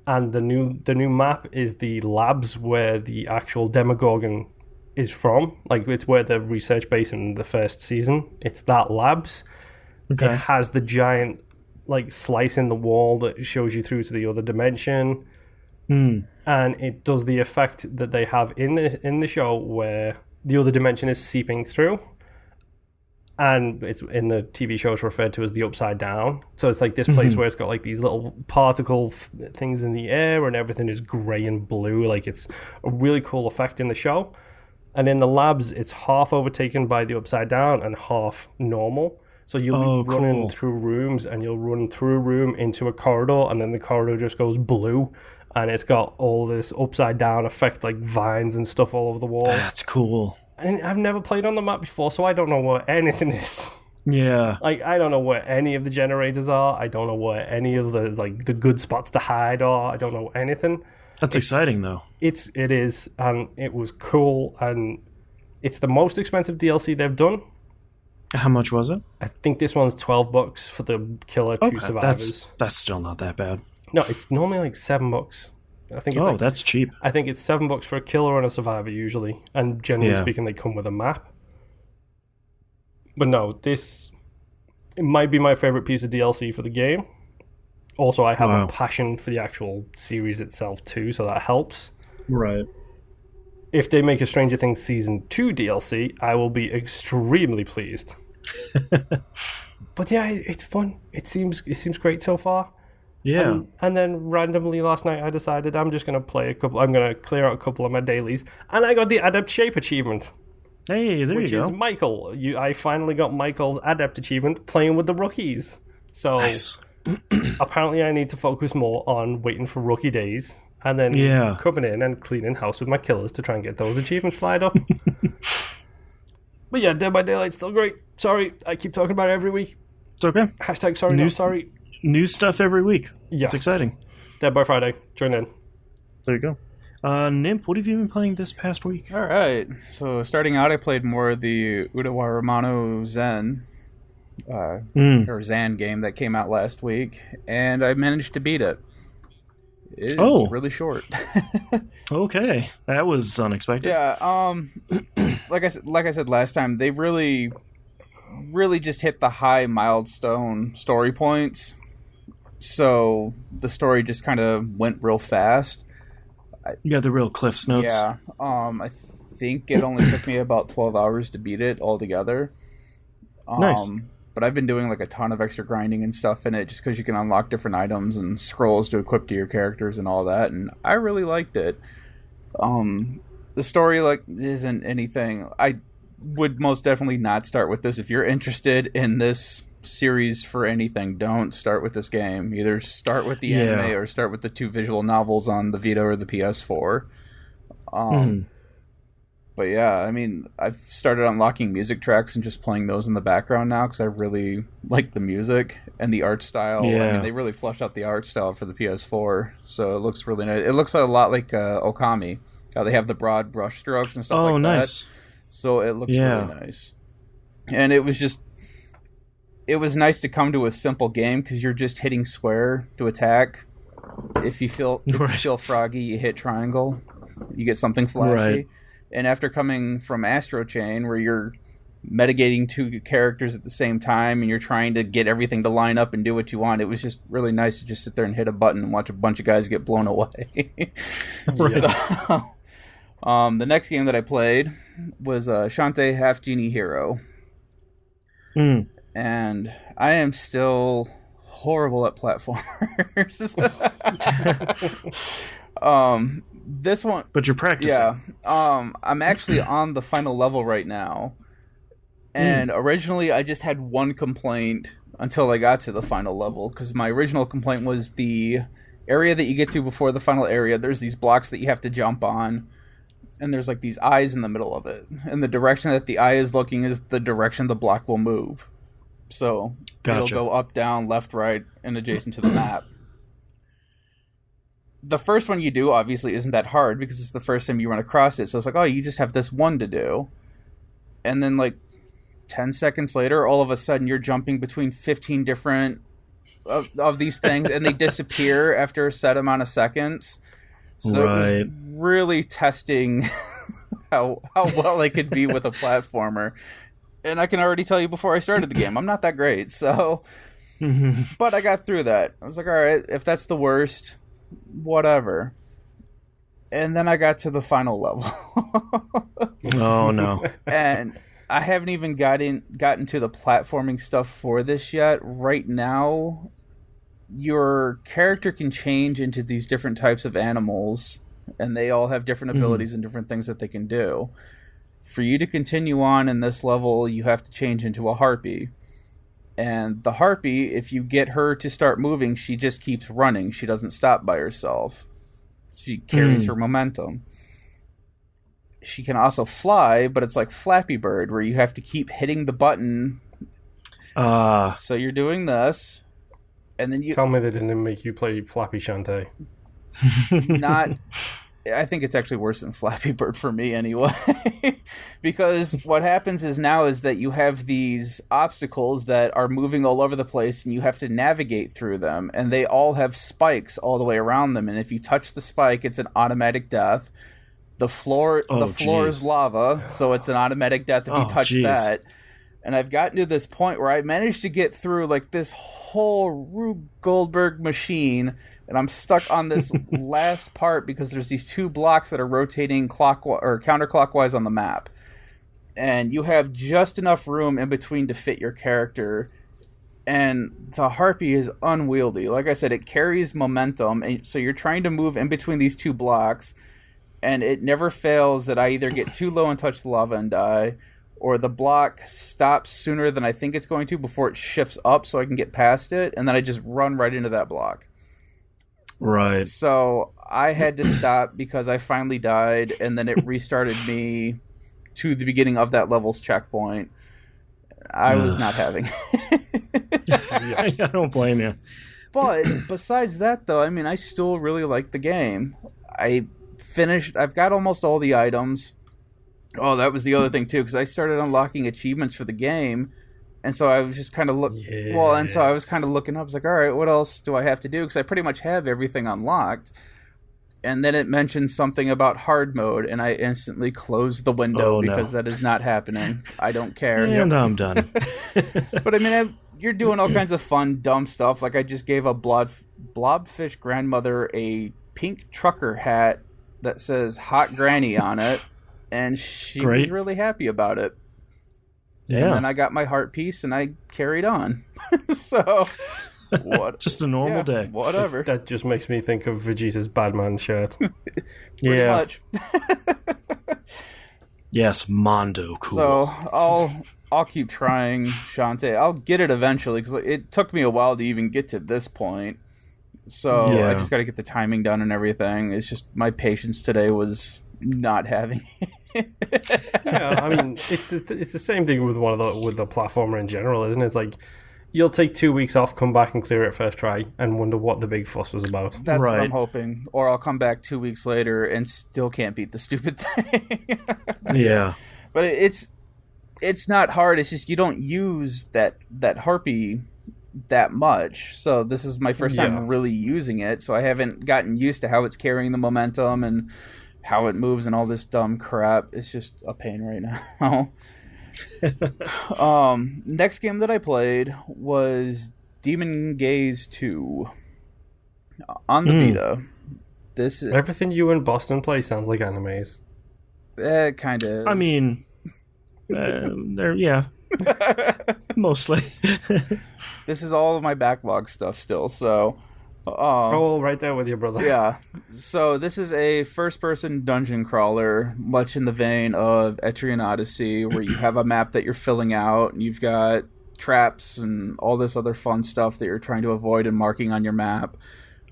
And the new map is the labs where the actual Demogorgon is from. Like, it's where the research base in the first season. It's that labs. Okay. It has the giant like slice in the wall that shows you through to the other dimension. And it does the effect that they have in the show where the other dimension is seeping through. And it's in the TV show, it's referred to as the Upside Down. So it's like this place where it's got like these little particle things in the air, and everything is grey and blue. Like, it's a really cool effect in the show. And in the labs, it's half overtaken by the Upside Down and half normal. So you'll be running through rooms, and you'll run through a room into a corridor, and then the corridor just goes blue. And it's got all this Upside Down effect, like vines and stuff all over the wall. That's cool. And I've never played on the map before, so I don't know where anything is. Yeah. Like, I don't know where any of the generators are. I don't know where any of the good spots to hide are. I don't know anything. That's exciting, though. It is, and it was cool, and it's the most expensive DLC they've done. How much was it? I think this one's $12 for the killer 2 survivors. That's still not that bad. No, it's normally like $7. I think it's that's cheap. I think it's $7 for a killer and a survivor usually, and generally speaking, they come with a map. But no, it might be my favorite piece of DLC for the game. Also, I have a passion for the actual series itself too, so that helps. Right. If they make a Stranger Things Season 2 DLC, I will be extremely pleased. But yeah, it's fun. It seems great so far. Yeah. And then randomly last night I decided I'm just going to play I'm going to clear out a couple of my dailies, and I got the Adept Shape achievement. Hey, there you go. Which is Michael. I finally got Michael's Adept achievement playing with the rookies. So nice. Apparently I need to focus more on waiting for rookie days and then coming in and cleaning house with my killers to try and get those achievements flyed up. But yeah, Dead by Daylight's still great. Sorry, I keep talking about it every week. It's okay. Hashtag sorry, not sorry. New stuff every week. Yes. It's exciting. Dead by Friday. Join in. There you go. Nimp, what have you been playing this past week? All right. So starting out, I played more of the Utawarerumono Zen, or Zan game that came out last week, and I managed to beat it. It is Oh. really short. Okay, that was unexpected. Yeah, like I said last time, they really just hit the high milestone story points. So the story just kind of went real fast. Yeah, the real Cliff's Notes. Yeah, I think it only took me about 12 hours to beat it altogether. Nice. But I've been doing like a ton of extra grinding and stuff in it just because you can unlock different items and scrolls to equip to your characters and all that, and I really liked it. The story isn't anything. I would most definitely not start with this. If you're interested in this series for anything, don't start with this game. Either start with the anime or start with the 2 visual novels on the Vita or the PS4. But yeah, I mean, I've started unlocking music tracks and just playing those in the background now because I really like the music and the art style. Yeah. I mean, they really fleshed out the art style for the PS4, so it looks really nice. It looks a lot like Okami. How they have the broad brush strokes and stuff like that. Oh, nice. So it looks really nice. And it was nice to come to a simple game because you're just hitting square to attack. If you feel froggy, you hit triangle. You get something flashy. Right. And after coming from Astro Chain, where you're mitigating 2 characters at the same time and you're trying to get everything to line up and do what you want, it was just really nice to just sit there and hit a button and watch a bunch of guys get blown away. So, the next game that I played was Shantae Half Genie Hero. And I am still horrible at platformers. This one, but you're practicing. Yeah. I'm actually on the final level right now. And originally I just had one complaint until I got to the final level, because my original complaint was the area that you get to before the final area. There's these blocks that you have to jump on, and there's like these eyes in the middle of it. And the direction that the eye is looking is the direction the block will move. So it'll go up, down, left, right, and adjacent to the map. The first one you do, obviously, isn't that hard because it's the first time you run across it. So it's like, oh, you just have this one to do. And then, like, 10 seconds later, all of a sudden, you're jumping between 15 different of these things, and they disappear after a set amount of seconds. So it was really testing how well I could be with a platformer. And I can already tell you before I started the game, I'm not that great. So, but I got through that. I was like, all right, if that's the worst, whatever. And then I got to the final level. Oh no. And I haven't even gotten to the platforming stuff for this yet. Right now, your character can change into these different types of animals, and they all have different abilities and different things that they can do. For you to continue on in this level, you have to change into a harpy. And the harpy, if you get her to start moving, she just keeps running. She doesn't stop by herself. She carries her momentum. She can also fly, but it's like Flappy Bird, where you have to keep hitting the button. So you're doing this, and then you... Tell me they didn't make you play Flappy Shantae. Not... I think it's actually worse than Flappy Bird for me anyway. Because what happens is that you have these obstacles that are moving all over the place, and you have to navigate through them, and they all have spikes all the way around them, and if you touch the spike, it's an automatic death. The floor is lava, so it's an automatic death if you touch that. And I've gotten to this point where I managed to get through like this whole Rube Goldberg machine, and I'm stuck on this last part because there's these 2 blocks that are rotating clockwise or counterclockwise on the map. And you have just enough room in between to fit your character. And the harpy is unwieldy. Like I said, it carries momentum, and so you're trying to move in between these 2 blocks, and it never fails that I either get too low and touch the lava and die, or the block stops sooner than I think it's going to before it shifts up so I can get past it, and then I just run right into that block. Right. So I had to stop because I finally died, and then it restarted me to the beginning of that level's checkpoint. I was not having I don't blame you. But besides that, though, I mean, I still really like the game. I've got almost all the items. Oh, that was the other thing, too, because I started unlocking achievements for the game And so I was just kind of and so I was kind of looking up. I was like, all right, what else do I have to do? Because I pretty much have everything unlocked. And then it mentioned something about hard mode, and I instantly closed the window because that is not happening. I don't care. And I'm done. But I mean, you're doing all kinds of fun, dumb stuff. Like I just gave a blobfish grandmother a pink trucker hat that says Hot Granny on it, and she was really happy about it. Yeah. And then I got my heart piece, and I carried on. So, what? Just a normal day. Whatever. That just makes me think of Vegeta's Batman shirt. Pretty much. Yes, Mondo cool. So, I'll keep trying Shantae. I'll get it eventually, because it took me a while to even get to this point. So, I just got to get the timing done and everything. It's just my patience today was not having it. Yeah, I mean, it's the same thing with with the platformer in general, isn't it? It's like you'll take 2 weeks off, come back and clear it first try, and wonder what the big fuss was about. That's what I'm hoping. Or I'll come back 2 weeks later and still can't beat the stupid thing. Yeah, but it's not hard. It's just you don't use that harpy that much. So this is my first time really using it. So I haven't gotten used to how it's carrying the momentum and how it moves and all this dumb crap. It's just a pain right now. Next game that I played was Demon Gaze 2 on the Vita. Everything you and Boston play sounds like animes. Kind of. I mean, they're mostly. This is all of my backlog stuff still, so. Right there with your brother. Yeah. So this is a first-person dungeon crawler, much in the vein of Etrian Odyssey, where you have a map that you're filling out, and you've got traps and all this other fun stuff that you're trying to avoid and marking on your map.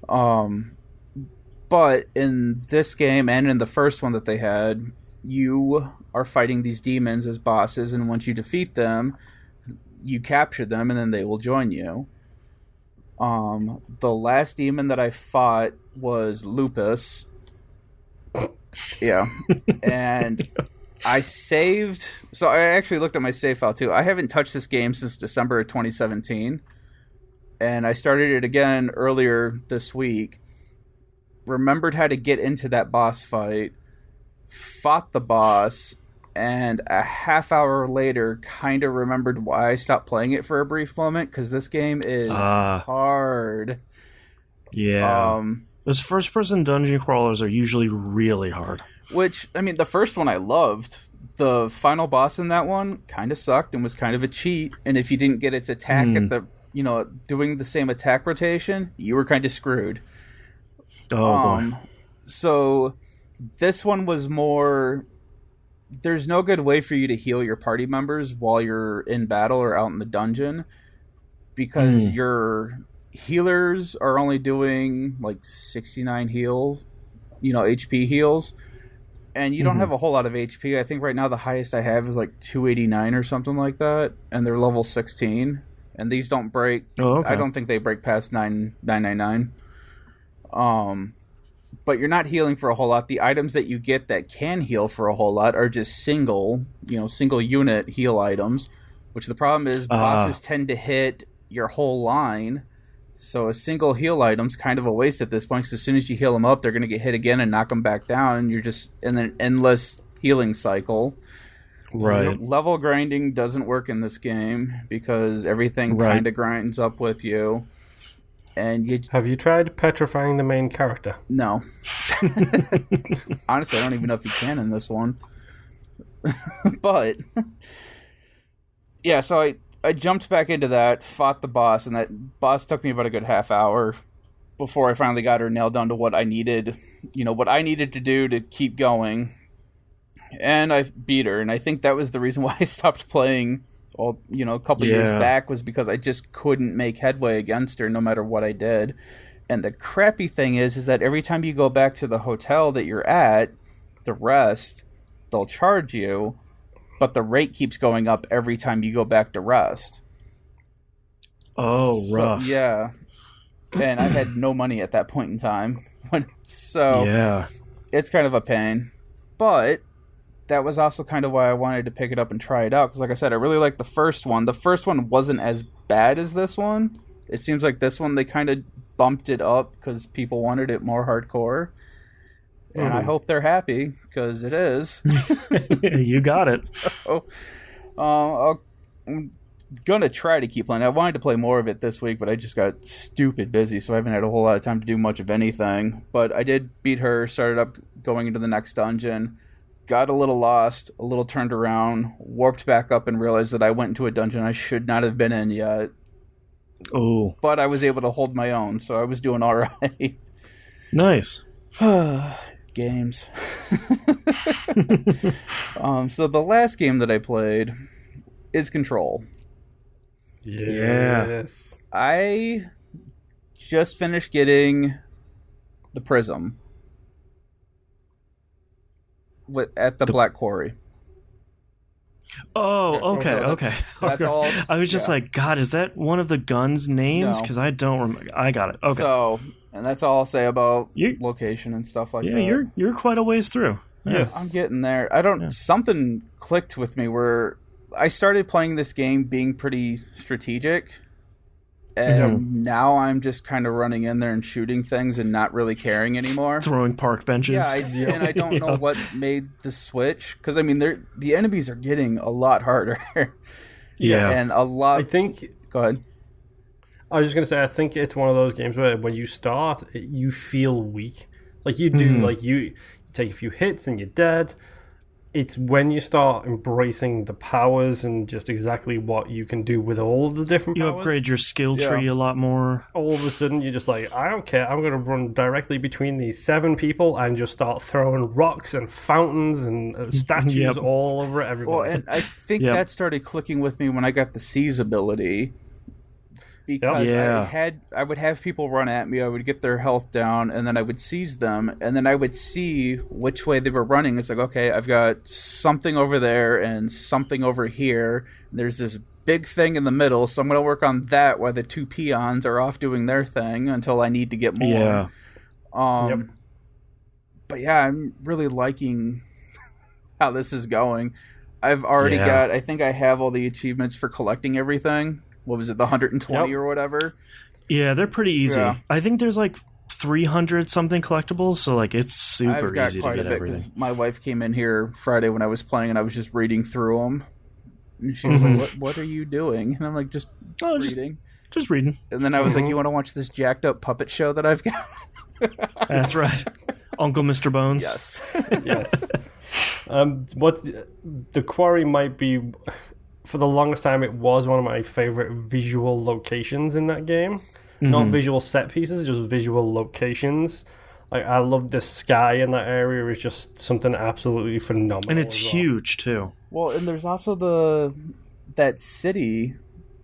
But in this game, and in the first one that they had, you are fighting these demons as bosses, and once you defeat them, you capture them, and then they will join you. The last demon that I fought was Lupus. Yeah. And I saved... So I actually looked at my save file, too. I haven't touched this game since December of 2017. And I started it again earlier this week. Remembered how to get into that boss fight. Fought the boss. And a half hour later, kind of remembered why I stopped playing it for a brief moment, because this game is hard. Yeah. Those first-person dungeon crawlers are usually really hard. Which, I mean, the first one I loved. The final boss in that one kind of sucked and was kind of a cheat. And if you didn't get its attack at the, doing the same attack rotation, you were kind of screwed. Oh, boy. So this one was more... There's no good way for you to heal your party members while you're in battle or out in the dungeon, because your healers are only doing like 69 HP heals, and you don't have a whole lot of HP. I think right now the highest I have is like 289 or something like that, and they're level 16, and these don't break. Oh, okay. I don't think they break past 999. But you're not healing for a whole lot. The items that you get that can heal for a whole lot are just single unit heal items, which the problem is bosses tend to hit your whole line. So a single heal item's kind of a waste at this point, because as soon as you heal them up, they're going to get hit again and knock them back down, and you're just in an endless healing cycle. Right. Level grinding doesn't work in this game because everything kind of grinds up with you. And have you tried petrifying the main character? No. Honestly, I don't even know if you can in this one. But yeah, so I jumped back into that, fought the boss, and that boss took me about a good half hour before I finally got her nailed down to what I needed, what I needed to do to keep going. And I beat her, and I think that was the reason why I stopped playing a couple years back, was because I just couldn't make headway against her no matter what I did. And the crappy thing is that every time you go back to the hotel that you're at, the rest, they'll charge you, but the rate keeps going up every time you go back to rest. Oh, rough. Yeah. And I had no money at that point in time. So it's kind of a pain. But that was also kind of why I wanted to pick it up and try it out. Because like I said, I really liked the first one. The first one wasn't as bad as this one. It seems like this one, they kind of bumped it up because people wanted it more hardcore. And I hope they're happy, because it is. You got it. So, I'm going to try to keep playing. I wanted to play more of it this week, but I just got stupid busy, so I haven't had a whole lot of time to do much of anything. But I did beat her, started up going into the next dungeon, got a little lost, a little turned around, warped back up, and realized that I went into a dungeon I should not have been in yet. Oh. But I was able to hold my own, so I was doing all right. Nice. Games. So the last game that I played is Control. Yes. I just finished getting the Prism at the Black Quarry. Oh, okay, So okay. That's all. I was just like, God, is that one of the guns' names? No. Because I don't remember. I got it. Okay. So, and that's all I'll say about location and stuff like that. Yeah, you're quite a ways through. Yes. I'm getting there. Something clicked with me where I started playing this game being pretty strategic, and now I'm just kind of running in there and shooting things and not really caring anymore. Throwing park benches. Yeah, and I don't know what made the switch, because I mean, the enemies are getting a lot harder. Yeah, and a lot. I think. Go ahead. I was just gonna say, I think it's one of those games where when you start, you feel weak. Like you do, like you take a few hits and you're dead. It's when you start embracing the powers and just exactly what you can do with all of the different powers. You upgrade your skill tree a lot more. All of a sudden, you're just like, I don't care. I'm going to run directly between these 7 people and just start throwing rocks and fountains and statues all over everybody. Well, and I think that started clicking with me when I got the Seize ability. Because I would have people run at me, I would get their health down, and then I would seize them, and then I would see which way they were running. It's like, okay, I've got something over there and something over here. There's this big thing in the middle, so I'm going to work on that while the 2 peons are off doing their thing until I need to get more. Yeah. But yeah, I'm really liking how this is going. I've already got, I think I have all the achievements for collecting everything. What was it, the 120 or whatever? Yeah, they're pretty easy. Yeah. I think there's like 300 something collectibles, so like it's super easy to get everything. My wife came in here Friday when I was playing, and I was just reading through them. And she was like, what are you doing? And I'm like, just reading. Just reading. And then I was like, you want to watch this jacked up puppet show that I've got? That's right. Uncle Mr. Bones. Yes. Yes. What the quarry might be... For the longest time, it was one of my favorite visual locations in that game. Not visual set pieces, just visual locations. Like, I love the sky in that area. It's just something absolutely phenomenal. And it's huge, too. Well, and there's also that city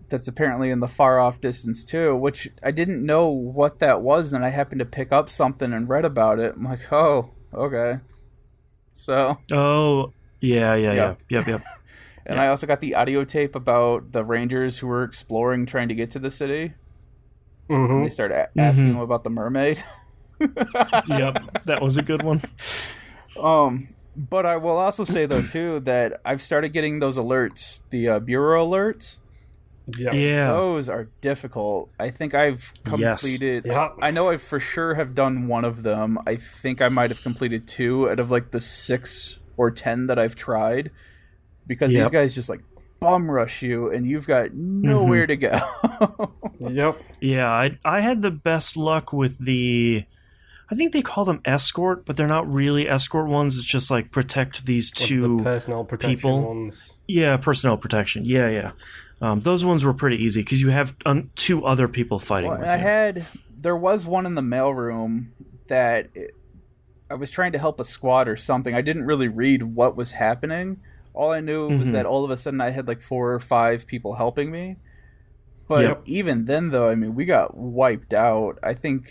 that's apparently in the far off distance, too, which I didn't know what that was, and I happened to pick up something and read about it. I'm like, oh, okay. So... Oh, yeah. Yep. And I also got the audio tape about the rangers who were exploring, trying to get to the city. And they started asking them about the mermaid. Yep, that was a good one. But I will also say, though, too, that I've started getting those alerts, the bureau alerts. Yeah. Those are difficult. I think I've completed... Yes. I know I for sure have done one of them. I think I might have completed 2 out of, like, the 6 or 10 that I've tried. Because these guys just like bum rush you, and you've got nowhere to go. Yeah, I had the best luck with the. I think they call them escort, but they're not really escort ones. It's just like protect these 2 the personnel protection people. Ones. Yeah, personnel protection. Yeah. Those ones were pretty easy because you have 2 other people fighting with you. There was one in the mailroom that I was trying to help a squad or something. I didn't really read what was happening. All I knew was that all of a sudden I had like 4 or 5 people helping me. But even then, though, I mean, we got wiped out. I think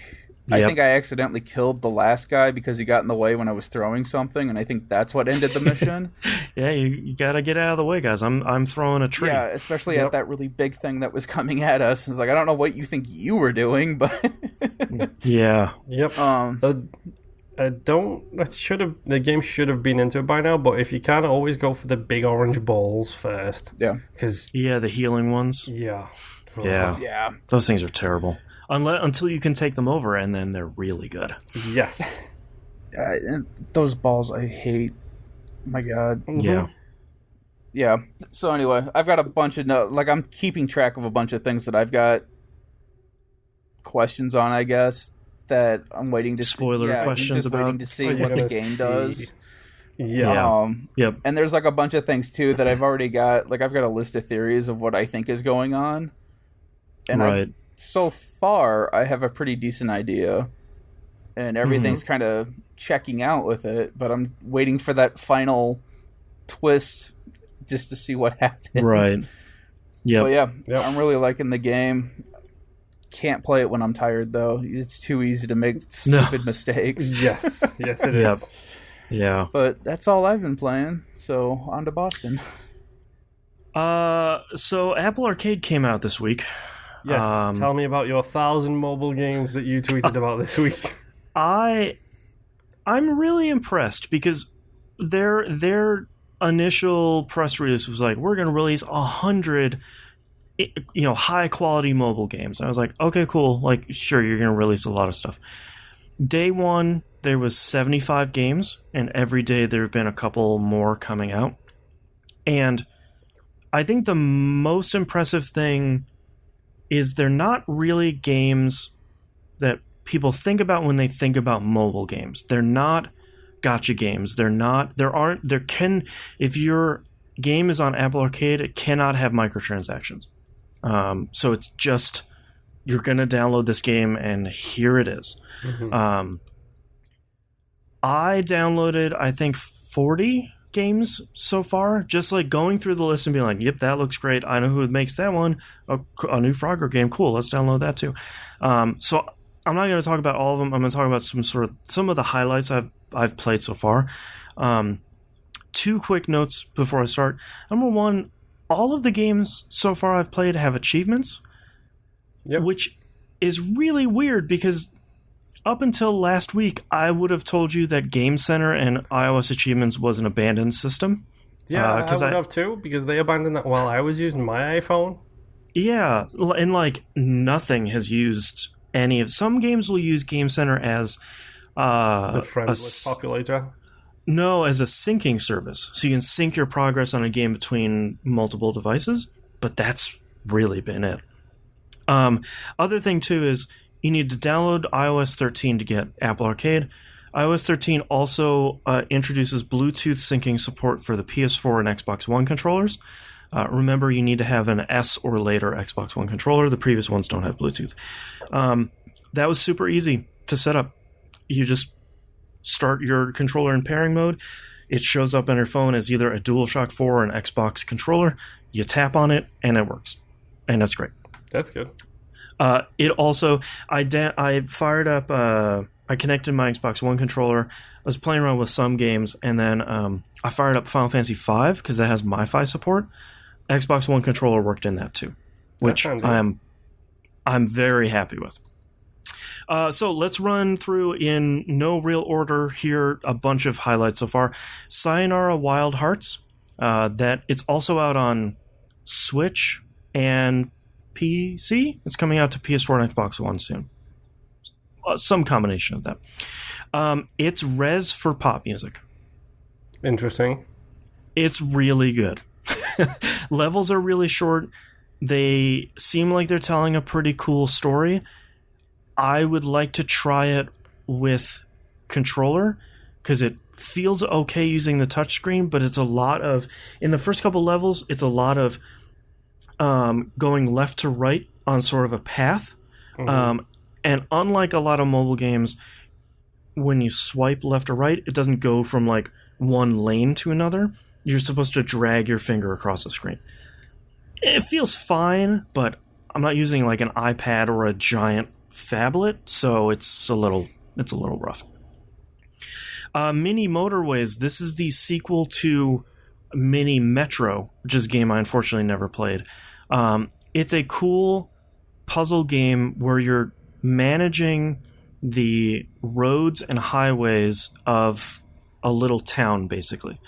I accidentally killed the last guy because he got in the way when I was throwing something, and I think that's what ended the mission. Yeah, you gotta get out of the way, guys. I'm throwing a tree. Yeah, especially at that really big thing that was coming at us. It's like, I don't know what you think you were doing, but yeah. Yep. The game should have been into it by now, but if you can, always go for the big orange balls first. Yeah. The healing ones. Yeah. Yeah. Those things are terrible. Until you can take them over, and then they're really good. Yes. And those balls I hate. My God. Mm-hmm. Yeah. Yeah. So anyway, I've got a bunch of I'm keeping track of a bunch of things that I've got questions on, I guess, that I'm waiting to spoiler questions just about. Waiting to see what the game does. Yeah. Yep. And there's like a bunch of things too that I've already got. Like I've got a list of theories of what I think is going on. And so far, I have a pretty decent idea, and everything's kind of checking out with it. But I'm waiting for that final twist just to see what happens. Right. Yeah. But yeah, I'm really liking the game. Can't play it when I'm tired though. It's too easy to make stupid mistakes. Yes, it is. Yeah. But that's all I've been playing. So on to Boston. So Apple Arcade came out this week. Yes. Tell me about your 1,000 mobile games that you tweeted about this week. I'm really impressed because their initial press release was like, we're going to release 100 high quality mobile games. I was like, okay, cool. Like, sure, you're going to release a lot of stuff. Day one, there was 75 games, and every day there have been a couple more coming out. And I think the most impressive thing is they're not really games that people think about when they think about mobile games. They're not gacha games. If your game is on Apple Arcade, it cannot have microtransactions. So it's just, you're going to download this game and here it is. Mm-hmm. I downloaded, I think, 40 games so far, just like going through the list and being like, yep, that looks great. I know who makes that one. A new Frogger game. Cool. Let's download that too. So I'm not going to talk about all of them. I'm going to talk about some of the highlights I've played so far. Two quick notes before I start. Number one, all of the games so far I've played have achievements, which is really weird because up until last week, I would have told you that Game Center and iOS Achievements was an abandoned system. Yeah, I would have too, because they abandoned that while I was using my iPhone. Yeah, and like nothing has used any of... Some games will use Game Center as... the friendless populator? No, as a syncing service. So you can sync your progress on a game between multiple devices, but that's really been it. Other thing, too, is... You need to download iOS 13 to get Apple Arcade. iOS 13 also introduces Bluetooth syncing support for the PS4 and Xbox One controllers. Remember, you need to have an S or later Xbox One controller. The previous ones don't have Bluetooth. That was super easy to set up. You just start your controller in pairing mode. It shows up on your phone as either a DualShock 4 or an Xbox controller. You tap on it, and it works. And that's great. That's good. It also, I fired up, I connected my Xbox One controller. I was playing around with some games, and then I fired up Final Fantasy V because that has MiFi support. Xbox One controller worked in that too, which I'm very happy with. So let's run through in no real order here a bunch of highlights so far. Sayonara Wild Hearts, that it's also out on Switch and PC. It's coming out to PS4 and Xbox One soon. Some combination of that. It's res for pop music. Interesting. It's really good. Levels are really short. They seem like they're telling a pretty cool story. I would like to try it with controller because it feels okay using the touchscreen, but it's a lot of... In the first couple levels, it's a lot of going left to right on sort of a path. Mm-hmm. And unlike a lot of mobile games, when you swipe left or right, it doesn't go from like one lane to another. You're supposed to drag your finger across the screen. It feels fine, but I'm not using like an iPad or a giant phablet, so it's a little rough. Mini Motorways. This is the sequel to Mini Metro, which is a game I unfortunately never played. It's a cool puzzle game where you're managing the roads and highways of a little town, basically.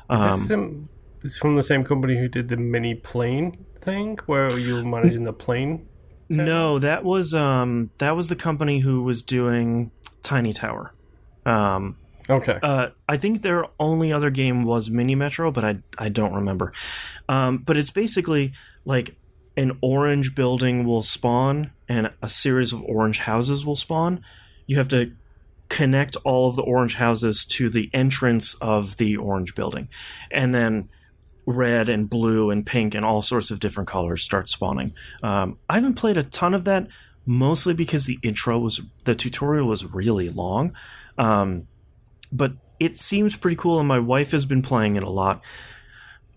It's from the same company who did the mini plane thing, where you were managing the plane? No, that was the company who was doing Tiny Tower. Okay. I think their only other game was Mini Metro, but I don't remember. But it's basically like an orange building will spawn and a series of orange houses will spawn. You have to connect all of the orange houses to the entrance of the orange building. And then red and blue and pink and all sorts of different colors start spawning. I haven't played a ton of that, mostly because the tutorial was really long. But it seems pretty cool, and my wife has been playing it a lot.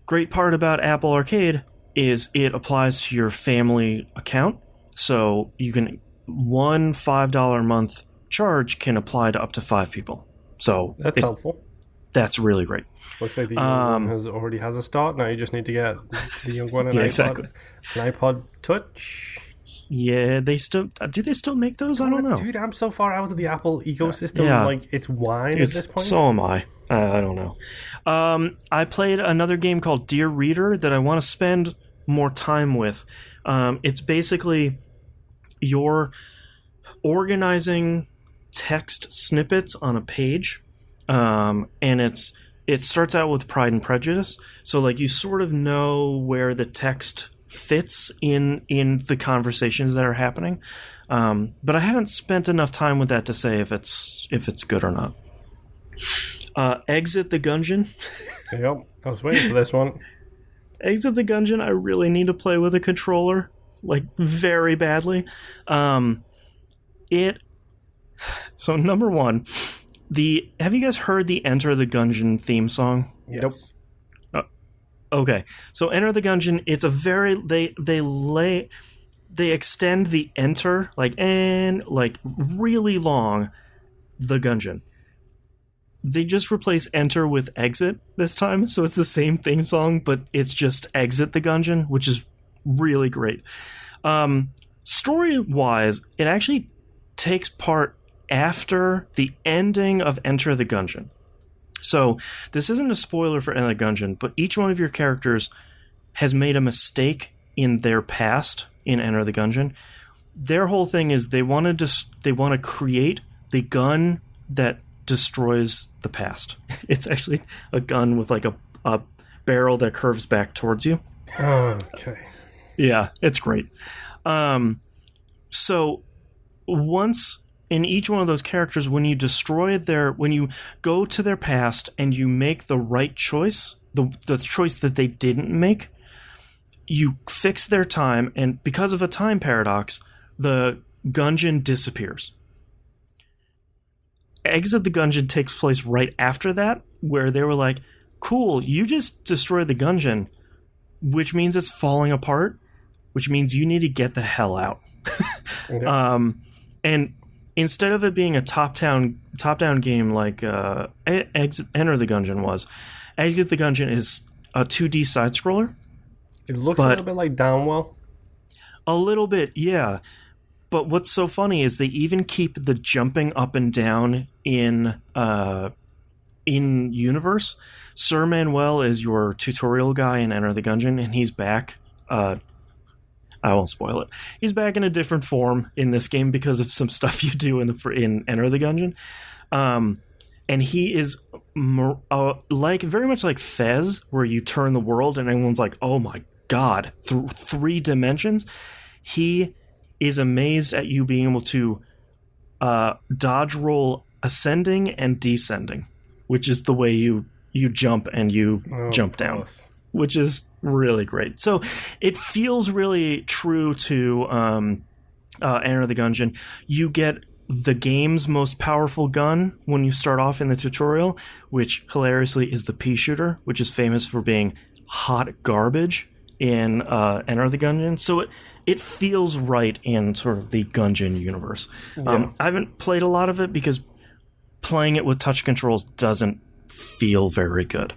Great part about Apple Arcade is it applies to your family account, so you can one $5 a month charge can apply to up to 5 people. So that's helpful. That's really great. Looks like the young one already has a start. Now you just need to get the young one an iPod Touch. Yeah, do they still make those? I don't know. Dude, I'm so far out of the Apple ecosystem. Yeah. Like, it's wine at this point. So am I. I don't know. I played another game called Dear Reader that I want to spend more time with. It's basically you're organizing text snippets on a page, and it starts out with Pride and Prejudice. So, like, you sort of know where the text fits in the conversations that are happening, but I haven't spent enough time with that to say if it's good or not. Exit the Gungeon. Yep, I was waiting for this one. Exit the Gungeon. I really need to play with a controller, like, very badly. So number one, have you guys heard the Enter the Gungeon theme song? Yes. Okay, so Enter the Gungeon, it's a very they extend the enter really long, the Gungeon. They just replace enter with exit this time, so it's the same theme song, but it's just Exit the Gungeon, which is really great. Story-wise, it actually takes part after the ending of Enter the Gungeon. So, this isn't a spoiler for Enter the Gungeon, but each one of your characters has made a mistake in their past in Enter the Gungeon. Their whole thing is they want to create the gun that destroys the past. It's actually a gun with like a barrel that curves back towards you. Okay. Yeah, it's great. So, once in each one of those characters, when you go to their past and you make the right choice, the choice that they didn't make, you fix their time, and because of a time paradox, the Gungeon disappears. Exit the Gungeon takes place right after that, where they were like, cool, you just destroyed the Gungeon, which means it's falling apart, which means you need to get the hell out. Okay. And instead of it being a top-down game like Enter the Gungeon was, Exit the Gungeon is a 2D side-scroller. It looks a little bit like Downwell. A little bit, yeah. But what's so funny is they even keep the jumping up and down in universe. Sir Manuel is your tutorial guy in Enter the Gungeon, and he's back. I won't spoil it. He's back in a different form in this game because of some stuff you do in Enter the Gungeon. And he is very much like Fez, where you turn the world and everyone's like, oh my god, 3 dimensions. He is amazed at you being able to dodge roll ascending and descending, which is the way you jump and you jump down, which is really great. So it feels really true to Enter the Gungeon. You get the game's most powerful gun when you start off in the tutorial, which hilariously is the pea shooter, which is famous for being hot garbage in Enter the Gungeon. So it feels right in sort of the Gungeon universe. Yeah. I haven't played a lot of it because playing it with touch controls doesn't feel very good.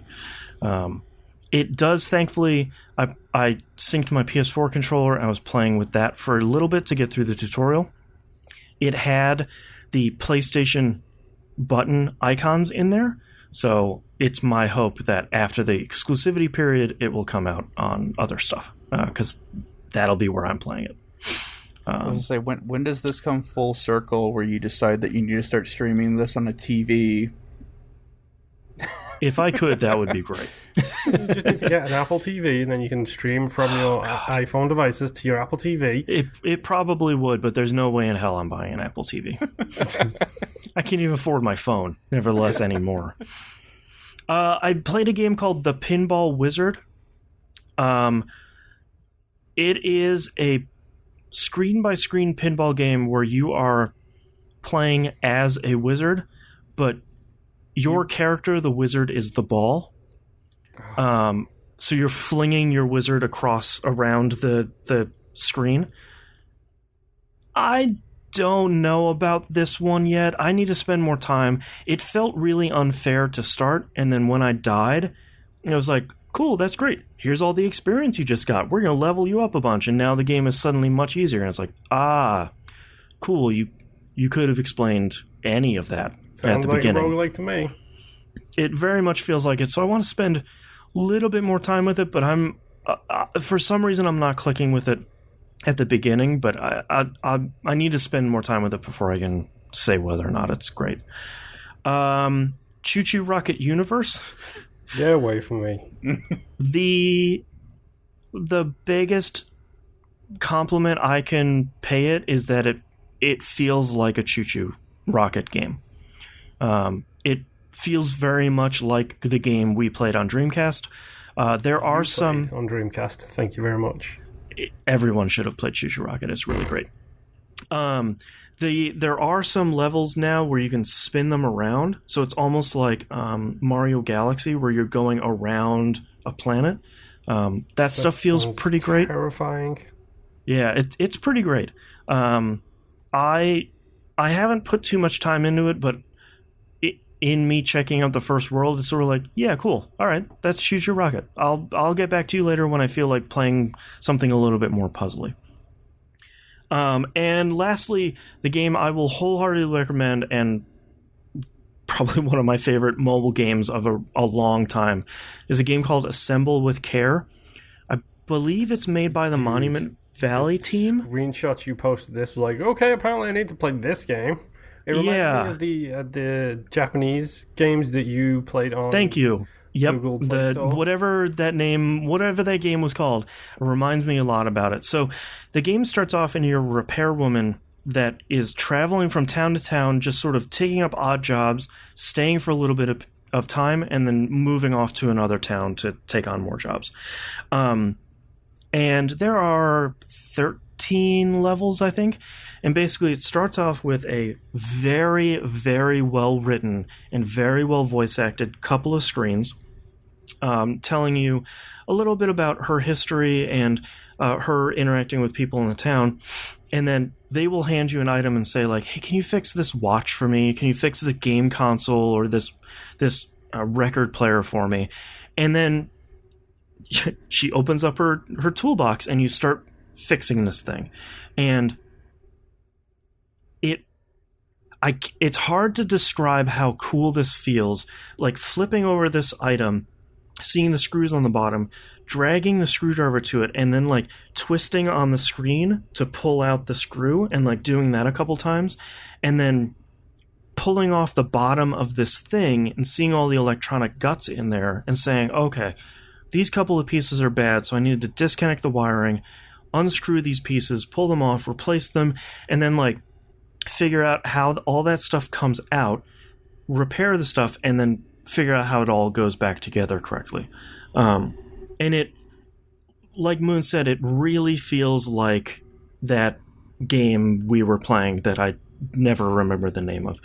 It does, thankfully. I synced my PS4 controller and I was playing with that for a little bit to get through the tutorial. It had the PlayStation button icons in there. So it's my hope that after the exclusivity period, it will come out on other stuff, because that'll be where I'm playing it. I was going to say, when does this come full circle where you decide that you need to start streaming this on a TV? If I could, that would be great. You just need to get an Apple TV, and then you can stream from your iPhone devices to your Apple TV. It probably would, but there's no way in hell I'm buying an Apple TV. I can't even afford my phone, nevertheless, anymore. I played a game called The Pinball Wizard. It is a screen-by-screen pinball game where you are playing as a wizard, but your character, the wizard, is the ball. So you're flinging your wizard around the screen. I don't know about this one yet. I need to spend more time. It felt really unfair to start, and then when I died, I was like, cool, that's great. Here's all the experience you just got. We're going to level you up a bunch, and now the game is suddenly much easier. And it's like, cool, you could have explained any of that at the beginning. Sounds like a roguelike to me. It very much feels like it, so I want to spend a little bit more time with it, but I'm for some reason I'm not clicking with it at the beginning, but I need to spend more time with it before I can say whether or not it's great. ChuChu Rocket Universe. Get away from me. The biggest compliment I can pay it is that it feels like a ChuChu Rocket game. It feels very much like the game we played on Dreamcast. There are some on Dreamcast. Thank you very much. Everyone should have played ChuChu Rocket. It's really great. There are some levels now where you can spin them around, so it's almost like Mario Galaxy, where you're going around a planet. That stuff feels pretty great. Terrifying. Yeah, it's pretty great. I haven't put too much time into it, but in me checking out the first world, it's sort of like, yeah, cool. All right, that's ChuChu Rocket. I'll get back to you later when I feel like playing something a little bit more puzzly. And lastly, the game I will wholeheartedly recommend, and probably one of my favorite mobile games of a long time, is a game called Assemble with Care. I believe it's made by the Monument Valley team. Screenshots you posted this was like, okay, apparently I need to play this game. It reminds me of the Japanese games that you played on. Thank you. Yep, Google Play Store. whatever that game was called, reminds me a lot about it. So the game starts off and you're a repair woman that is traveling from town to town, just sort of taking up odd jobs, staying for a little bit of time, and then moving off to another town to take on more jobs. And there are 13 levels, I think. And basically it starts off with a very, very well-written and very well-voice-acted couple of screens telling you a little bit about her history and her interacting with people in the town. And then they will hand you an item and say, like, hey, can you fix this watch for me? Can you fix the game console or this record player for me? And then she opens up her toolbox and you start fixing this thing. And it's hard to describe how cool this feels, like flipping over this item, seeing the screws on the bottom, dragging the screwdriver to it, and then like twisting on the screen to pull out the screw and like doing that a couple times, and then pulling off the bottom of this thing and seeing all the electronic guts in there and saying, okay, these couple of pieces are bad, so I needed to disconnect the wiring, unscrew these pieces, pull them off, replace them, and then like figure out how all that stuff comes out, repair the stuff, and then figure out how it all goes back together correctly. And it, like Moon said, it really feels like that game we were playing that I never remember the name of.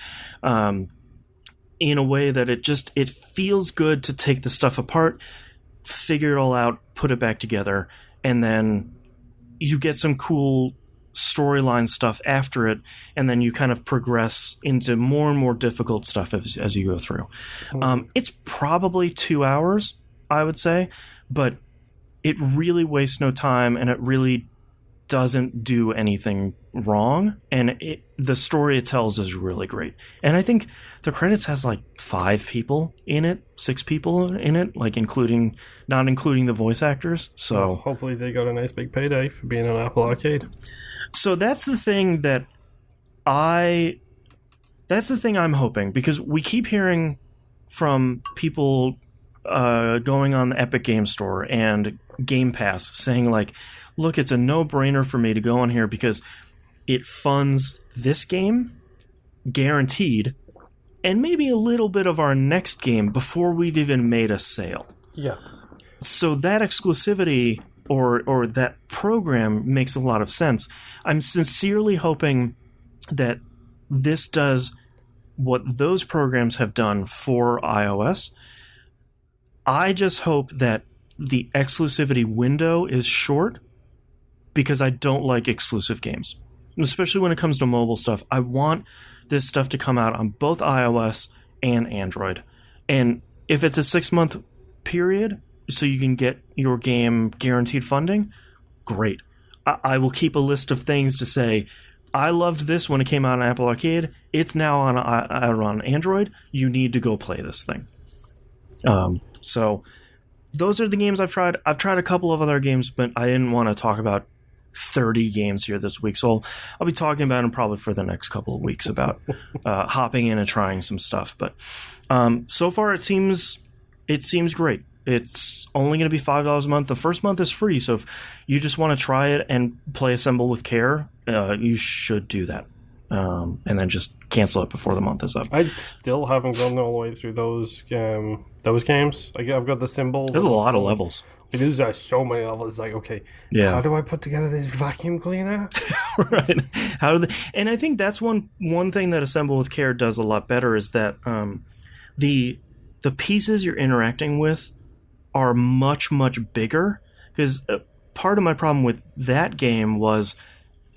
In a way that it feels good to take the stuff apart, figure it all out, put it back together, and then you get some cool storyline stuff after it, and then you kind of progress into more and more difficult stuff as you go through. It's probably 2 hours, I would say, but it really wastes no time, and it really doesn't do anything wrong, and the story it tells is really great. And I think the credits has like 5 people in it, 6 people in it, like not including the voice actors. So well, hopefully they got a nice big payday for being an Apple Arcade. So that's the thing I'm hoping, because we keep hearing from people going on the Epic Game Store and Game Pass saying like, look, it's a no-brainer for me to go on here because it funds this game, guaranteed, and maybe a little bit of our next game before we've even made a sale. Yeah. So that exclusivity or that program makes a lot of sense. I'm sincerely hoping that this does what those programs have done for iOS. I just hope that the exclusivity window is short, because I don't like exclusive games, especially when it comes to mobile stuff. I want this stuff to come out on both iOS and Android. And if it's a 6-month period, so you can get your game guaranteed funding, great. I will keep a list of things to say, I loved this when it came out on Apple Arcade. It's now on Android. You need to go play this thing. So those are the games I've tried. I've tried a couple of other games, but I didn't want to talk about 30 games here this week. So I'll be talking about them probably for the next couple of weeks about hopping in and trying some stuff. But so far it seems great. It's only going to be $5 a month. The first month is free. So if you just want to try it and play Assemble with Care, you should do that. And then just cancel it before the month is up. I still haven't gone all the way through those games. I've got the symbols. There's a lot of levels. It is so many levels. It's like, okay, how do I put together this vacuum cleaner? Right. And I think that's one thing that Assemble with Care does a lot better is that the pieces you're interacting with are much, much bigger. Because part of my problem with that game was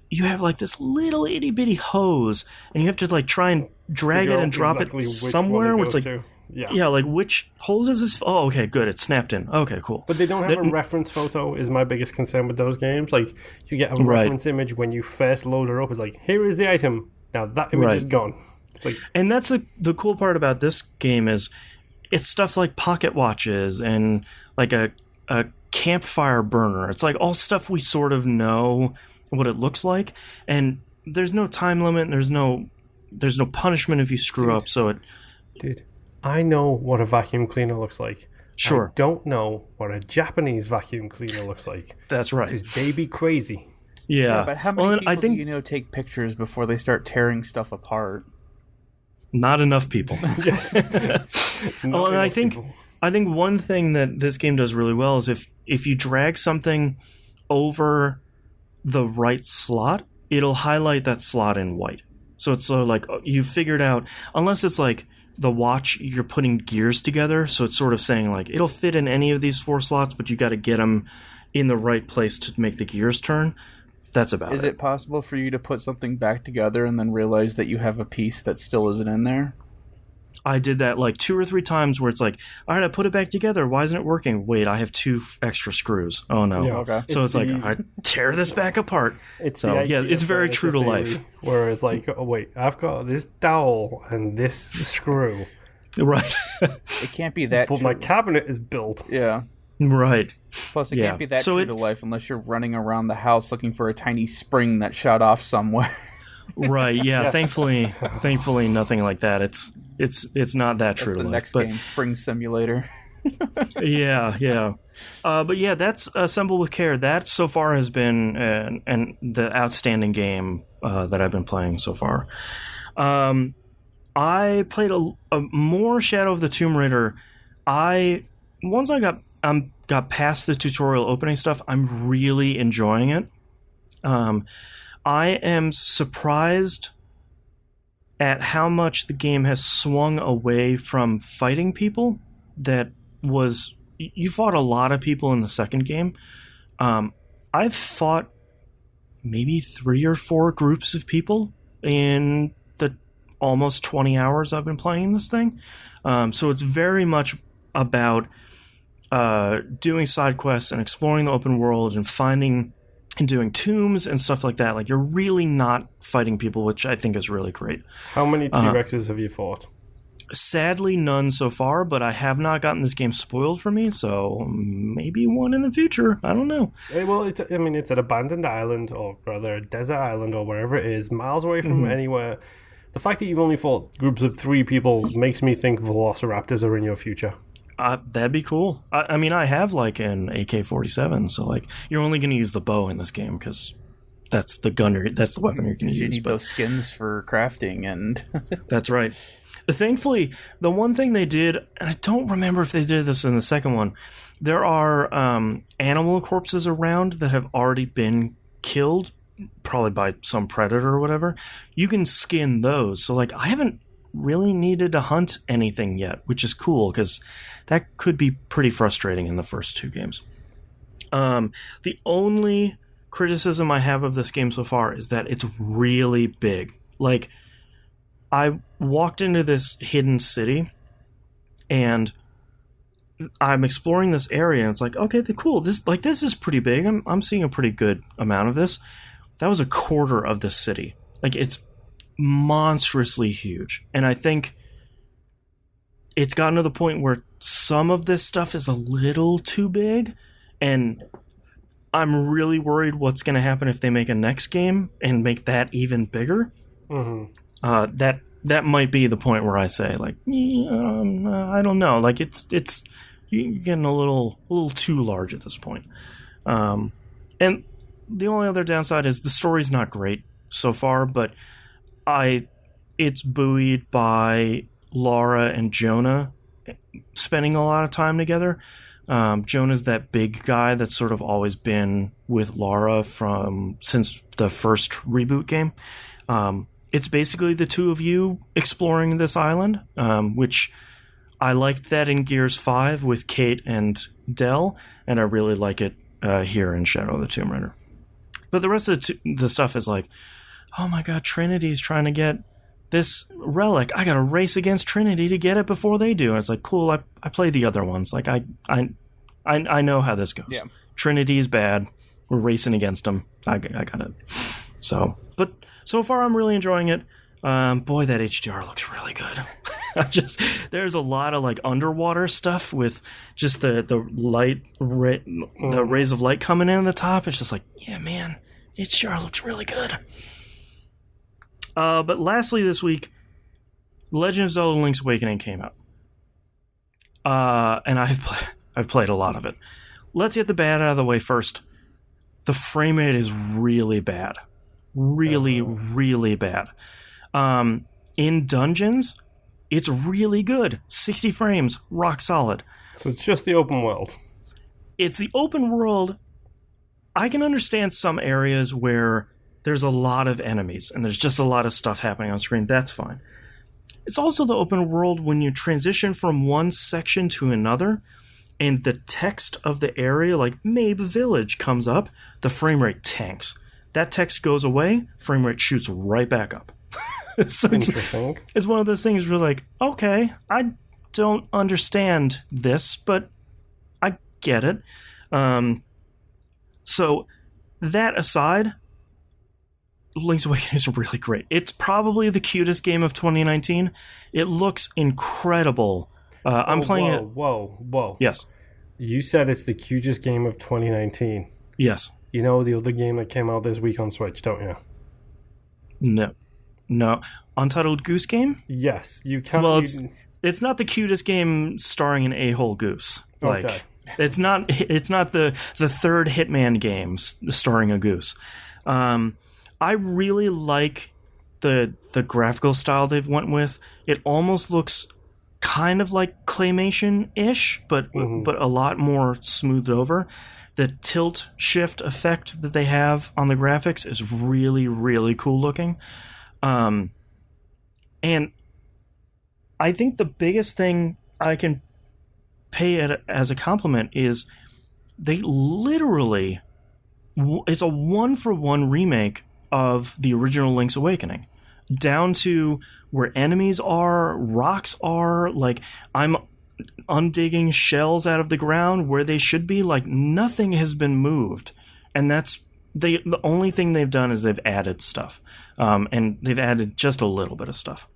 you have like this little itty bitty hose, and you have to like try and drag it and drop it somewhere where it's like, yeah, like which hole does this? Oh, okay, good, it's snapped in. Okay, cool. But they don't have a reference photo. Is my biggest concern with those games. Like you get a reference image when you first load it up. It's like, here is the item. Now that image is gone. It's like, and that's the cool part about this game is it's stuff like pocket watches and like a campfire burner. It's like all stuff we sort of know what it looks like, and there's no time limit, and there's no punishment if you screw up. So I know what a vacuum cleaner looks like. Sure. I don't know what a Japanese vacuum cleaner looks like. That's right. Because they be crazy. Yeah. But how many people do you know take pictures before they start tearing stuff apart? Not enough people. Yes. And I think one thing that this game does really well is if you drag something over the right slot, it'll highlight that slot in white. So it's sort of like you figured out, unless it's like the watch, you're putting gears together, so it's sort of saying like it'll fit in any of these 4 slots, but you got to get them in the right place to make the gears turn. That's about it. Is it possible for you to put something back together and then realize that you have a piece that still isn't in there? I did that like 2 or 3 times where it's like, all right, I put it back together. Why isn't it working? Wait, I have 2 extra screws. Oh, no. Yeah, okay. So it's like, I tear this back apart. It's very true to life. Where it's like, oh, wait, I've got this dowel and this screw. Right. It can't be that But true. my cabinet is built. Yeah. Right. Plus, it can't be that true to life unless you're running around the house looking for a tiny spring that shut off somewhere. Right, yeah. Yes. Thankfully, nothing like that. It's not that true to life. Next game, Spring Simulator. Yeah. But yeah, that's Assemble with Care. That so far has been the outstanding game that I've been playing so far. I played a more Shadow of the Tomb Raider. Once I got past the tutorial opening stuff, I'm really enjoying it. I am surprised at how much the game has swung away from fighting people. You fought a lot of people in the second game. I've fought maybe 3 or 4 groups of people in the almost 20 hours I've been playing this thing. So it's very much about doing side quests and exploring the open world and finding and doing tombs and stuff like that. Like, you're really not fighting people, which I think is really great. How many T-Rexes have you fought? Sadly, none so far, but I have not gotten this game spoiled for me, so maybe one in the future. I don't know. Well, it's an abandoned island, or rather a desert island, or wherever it is, miles away from anywhere. The fact that you've only fought groups of 3 people makes me think velociraptors are in your future. That'd be cool. I mean, I have like an AK-47, so like you're only going to use the bow in this game because that's the gunner. That's the weapon you're going to use. You need those skins for crafting, and that's right. Thankfully, the one thing they did, and I don't remember if they did this in the second one, there are animal corpses around that have already been killed, probably by some predator or whatever. You can skin those. So, like, I haven't really needed to hunt anything yet, which is cool, because that could be pretty frustrating in the first 2 games. The only criticism I have of this game so far is that it's really big. Like, I walked into this hidden city, and I'm exploring this area, and it's like, okay, cool. This is pretty big. I'm seeing a pretty good amount of this. That was a quarter of this city. Like, it's monstrously huge, and I think it's gotten to the point where some of this stuff is a little too big, and I'm really worried what's going to happen if they make a next game and make that even bigger. That might be the point where I say, like, I don't know, like it's you're getting a little too large at this point. And the only other downside is the story's not great so far, but it's buoyed by Laura and Jonah spending a lot of time together. Jonah's that big guy that's sort of always been with Laura since the first reboot game. It's basically the 2 of you exploring this island, which I liked that in Gears 5 with Kate and Del, and I really like it here in Shadow of the Tomb Raider. But the rest of the stuff is like, oh my god, Trinity's trying to get this relic. I gotta race against Trinity to get it before they do. And it's like, cool, I played the other ones. Like, I know how this goes. Yeah. Trinity's bad. We're racing against them. I got it. So, but so far I'm really enjoying it. Boy, that HDR looks really good. There's a lot of like underwater stuff with just the rays of light coming in the top. It's just like, yeah, man, HDR looks really good. But lastly this week, Legend of Zelda Link's Awakening came out. And I've played a lot of it. Let's get the bad out of the way first. The frame rate is really bad. Really bad. In dungeons, it's really good. 60 frames, rock solid. So it's just the open world. It's the open world. I can understand some areas where there's a lot of enemies and there's just a lot of stuff happening on screen. That's fine. It's also the open world when you transition from one section to another and the text of the area, like Mabe Village, comes up, the frame rate tanks. That text goes away, frame rate shoots right back up. So it's one of those things where like, okay, I don't understand this, but I get it. So that aside, Link's Awakening is really great. It's probably the cutest game of 2019. It looks incredible. I'm playing it. Whoa. Yes. You said it's the cutest game of 2019. Yes. You know the other game that came out this week on Switch, don't you? No. Untitled Goose Game? Yes. You can't. Well, it's not the cutest game starring an a-hole goose. Like, okay. It's not the third Hitman game starring a goose. I really like the graphical style they've went with. It almost looks kind of like claymation-ish, but a lot more smoothed over. The tilt shift effect that they have on the graphics is really, really cool looking. And I think the biggest thing I can pay it as a compliment is they literally, it's a one-for-one remake of the original Link's Awakening, down to where enemies are, rocks are, like I'm undigging shells out of the ground where they should be, like nothing has been moved. And that's the only thing they've done is they've added stuff, and they've added just a little bit of stuff,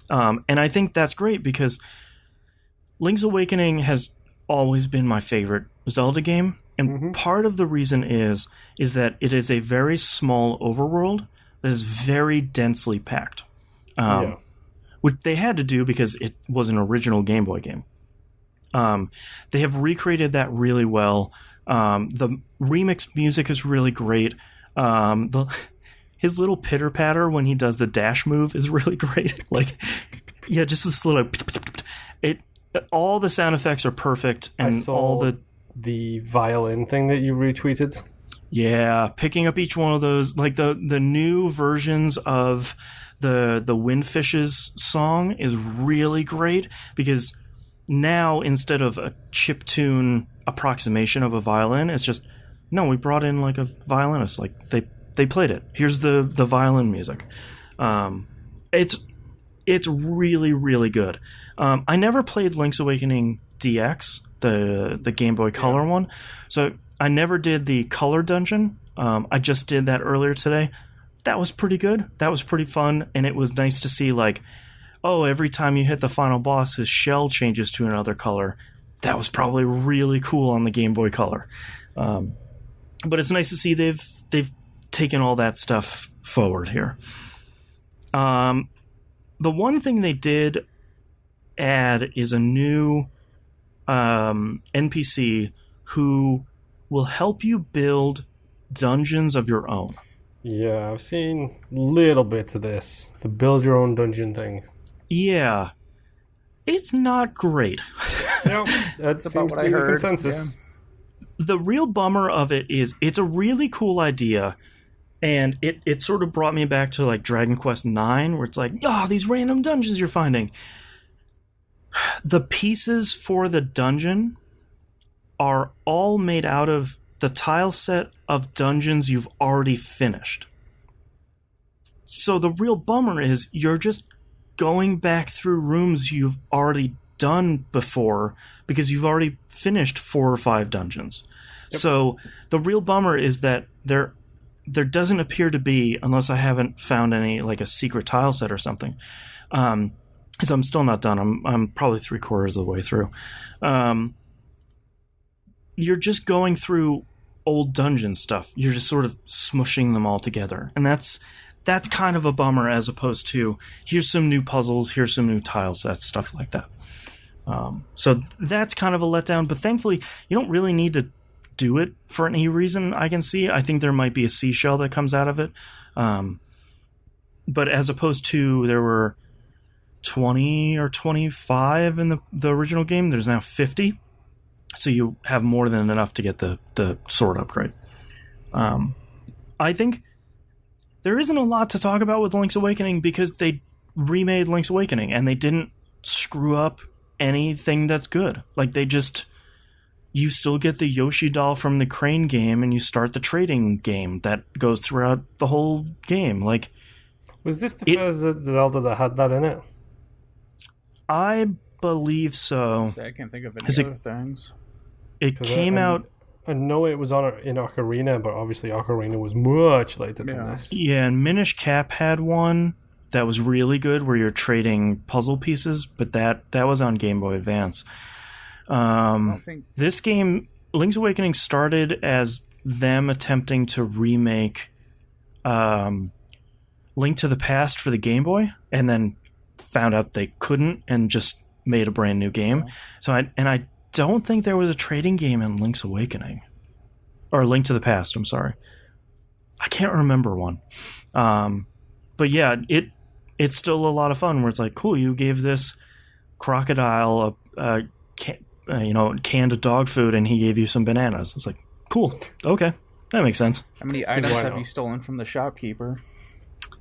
and I think that's great because Link's Awakening has always been my favorite Zelda game, and part of the reason is that it is a very small overworld that is very densely packed, which they had to do because it was an original Game Boy game. They have recreated that really well. The remix music is really great. His little pitter patter when he does the dash move is really great. Just this little. All the sound effects are perfect, and I saw all the violin thing that you retweeted. Yeah, picking up each one of those, like the new versions of the Windfishes song is really great because now instead of a chiptune approximation of a violin, it's just no. We brought in like a violinist, like they played it. Here's the violin music. It's really, really good. I never played Link's Awakening DX, the Game Boy Color one, so I never did the Color Dungeon. I just did that earlier today. That was pretty good. That was pretty fun, and it was nice to see, like, oh, every time you hit the final boss, his shell changes to another color. That was probably really cool on the Game Boy Color. But it's nice to see they've taken all that stuff forward here. The one thing they did add is a new NPC who will help you build dungeons of your own. Yeah, I've seen little bits of this. The build your own dungeon thing. Yeah. It's not great. No, that's about what I heard. Consensus. Yeah. The real bummer of it is it's a really cool idea. And it sort of brought me back to like Dragon Quest IX, where it's like, these random dungeons you're finding. The pieces for the dungeon are all made out of the tile set of dungeons you've already finished. So the real bummer is you're just going back through rooms you've already done before because you've already finished 4 or 5 dungeons. Yep. So the real bummer is that there doesn't appear to be, unless I haven't found any, like a secret tile set or something, because I'm still not done. I'm probably 3/4 of the way through. You're just going through old dungeon stuff. You're just sort of smushing them all together, and that's kind of a bummer, as opposed to here's some new puzzles, here's some new tile sets, stuff like that. So that's kind of a letdown. But thankfully, you don't really need to do it for any reason I can see. I think there might be a seashell that comes out of it. But as opposed to there were 20 or 25 in the original game, there's now 50. So you have more than enough to get the sword upgrade. I think there isn't a lot to talk about with Link's Awakening because they remade Link's Awakening and they didn't screw up anything that's good. Like you still get the Yoshi doll from the Crane game, and you start the trading game that goes throughout the whole game. Like, was this the first Zelda that had that in it? I believe so. I can't think of any other things. It came out. I know it was in Ocarina, but obviously Ocarina was much later than this. Yeah, and Minish Cap had one that was really good, where you're trading puzzle pieces, but that was on Game Boy Advance. This game, Link's Awakening, started as them attempting to remake Link to the Past for the Game Boy, and then found out they couldn't and just made a brand new game. So I don't think there was a trading game in Link's Awakening. Or Link to the Past, I'm sorry. I can't remember one. But yeah, it's still a lot of fun, where it's like, cool, you gave this crocodile canned dog food, and he gave you some bananas. It's like, cool, okay, that makes sense. How many items have you stolen from the shopkeeper?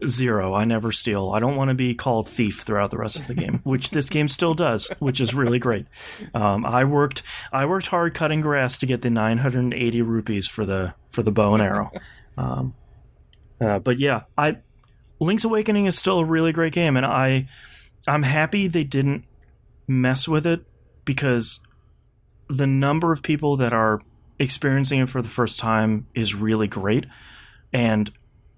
0. I never steal. I don't want to be called thief throughout the rest of the game, which this game still does, which is really great. I worked hard cutting grass to get the 980 rupees for the bow and arrow. But yeah, Link's Awakening is still a really great game, and I'm happy they didn't mess with it, because the number of people that are experiencing it for the first time is really great. And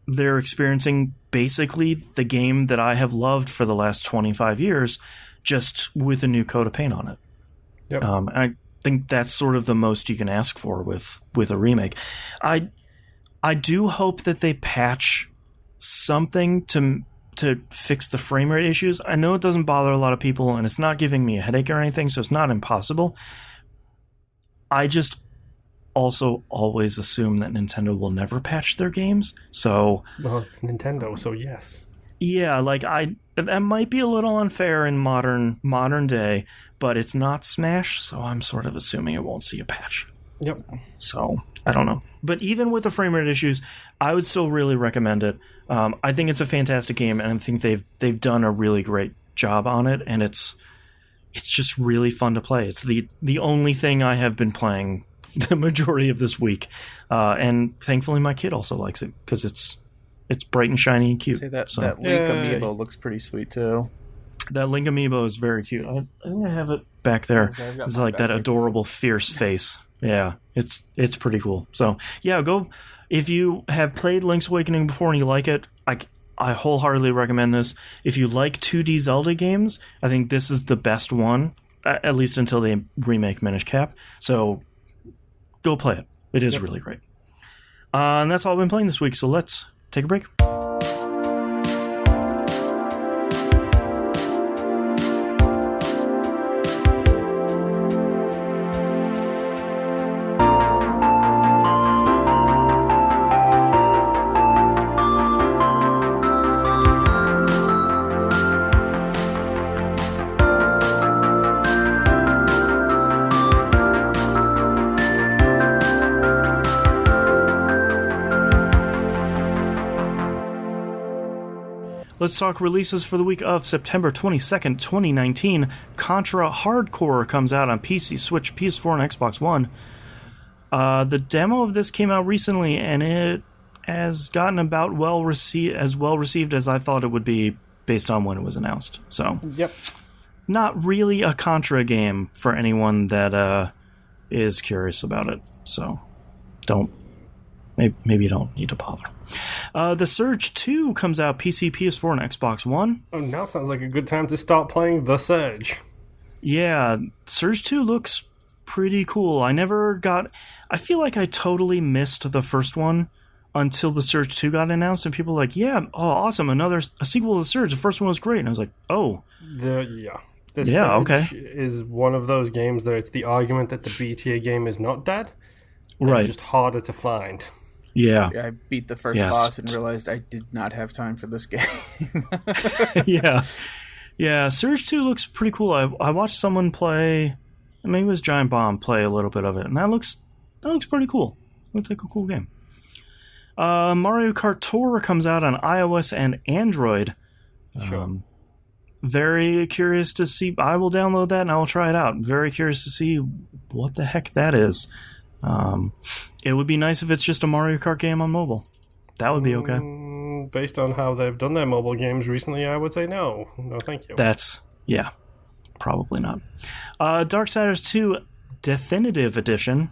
they're experiencing basically the game that I have loved for the last 25 years, just with a new coat of paint on it. Yep. I think that's sort of the most you can ask for with a remake. I do hope that they patch something to fix the frame rate issues. I know it doesn't bother a lot of people, and it's not giving me a headache or anything, so it's not impossible. I just also always assume that Nintendo will never patch their games. So, well, it's Nintendo, so yes. Yeah, like that might be a little unfair in modern day, but it's not Smash, so I'm sort of assuming it won't see a patch. Yep. So, I don't know. But even with the frame rate issues, I would still really recommend it. I think it's a fantastic game, and I think they've done a really great job on it, and it's just really fun to play. It's the only thing I have been playing the majority of this week, and thankfully my kid also likes it because it's bright and shiny and cute. Say that Link amiibo looks pretty sweet too. That Link amiibo is very cute. I think I have it back there. It's like that adorable fierce face. Yeah, it's pretty cool. So yeah, go if you have played Link's Awakening before and you like it. I wholeheartedly recommend this. If you like 2D Zelda games, I think this is the best one, at least until they remake Minish Cap. So go play it. It is really great. And that's all I've been playing this week, so let's take a break. Let's talk releases for the week of September 22nd, 2019. Contra Hardcore comes out on PC, Switch, PS4, and Xbox One. The demo of this came out recently, and it has gotten about well received as I thought it would be based on when it was announced. So, yep, not really a Contra game for anyone that is curious about it. So, maybe you don't need to bother. The Surge 2 comes out PC, PS4, and Xbox One. Oh, now sounds like a good time to start playing The Surge. Yeah, Surge 2 looks pretty cool. I feel like I totally missed the first one until The Surge 2 got announced, and people were like, yeah, oh, awesome, a sequel to The Surge. The first one was great. And I was like, oh. The Surge okay. is one of those games that it's the argument that the B tier game is not dead. Right. It's just harder to find. Yeah. I beat the first boss and realized I did not have time for this game. Yeah, Surge 2 looks pretty cool. I watched someone play, maybe it was Giant Bomb, play a little bit of it, and that looks pretty cool. Looks like a cool game. Mario Kart Tour comes out on iOS and Android. Sure. Very curious to see. I will download that and I will try it out. Very curious to see what the heck that is. It would be nice if it's just a Mario Kart game on mobile. That would be okay. Based on how they've done their mobile games recently, I would say no. No, thank you. Probably not. Darksiders 2 Definitive Edition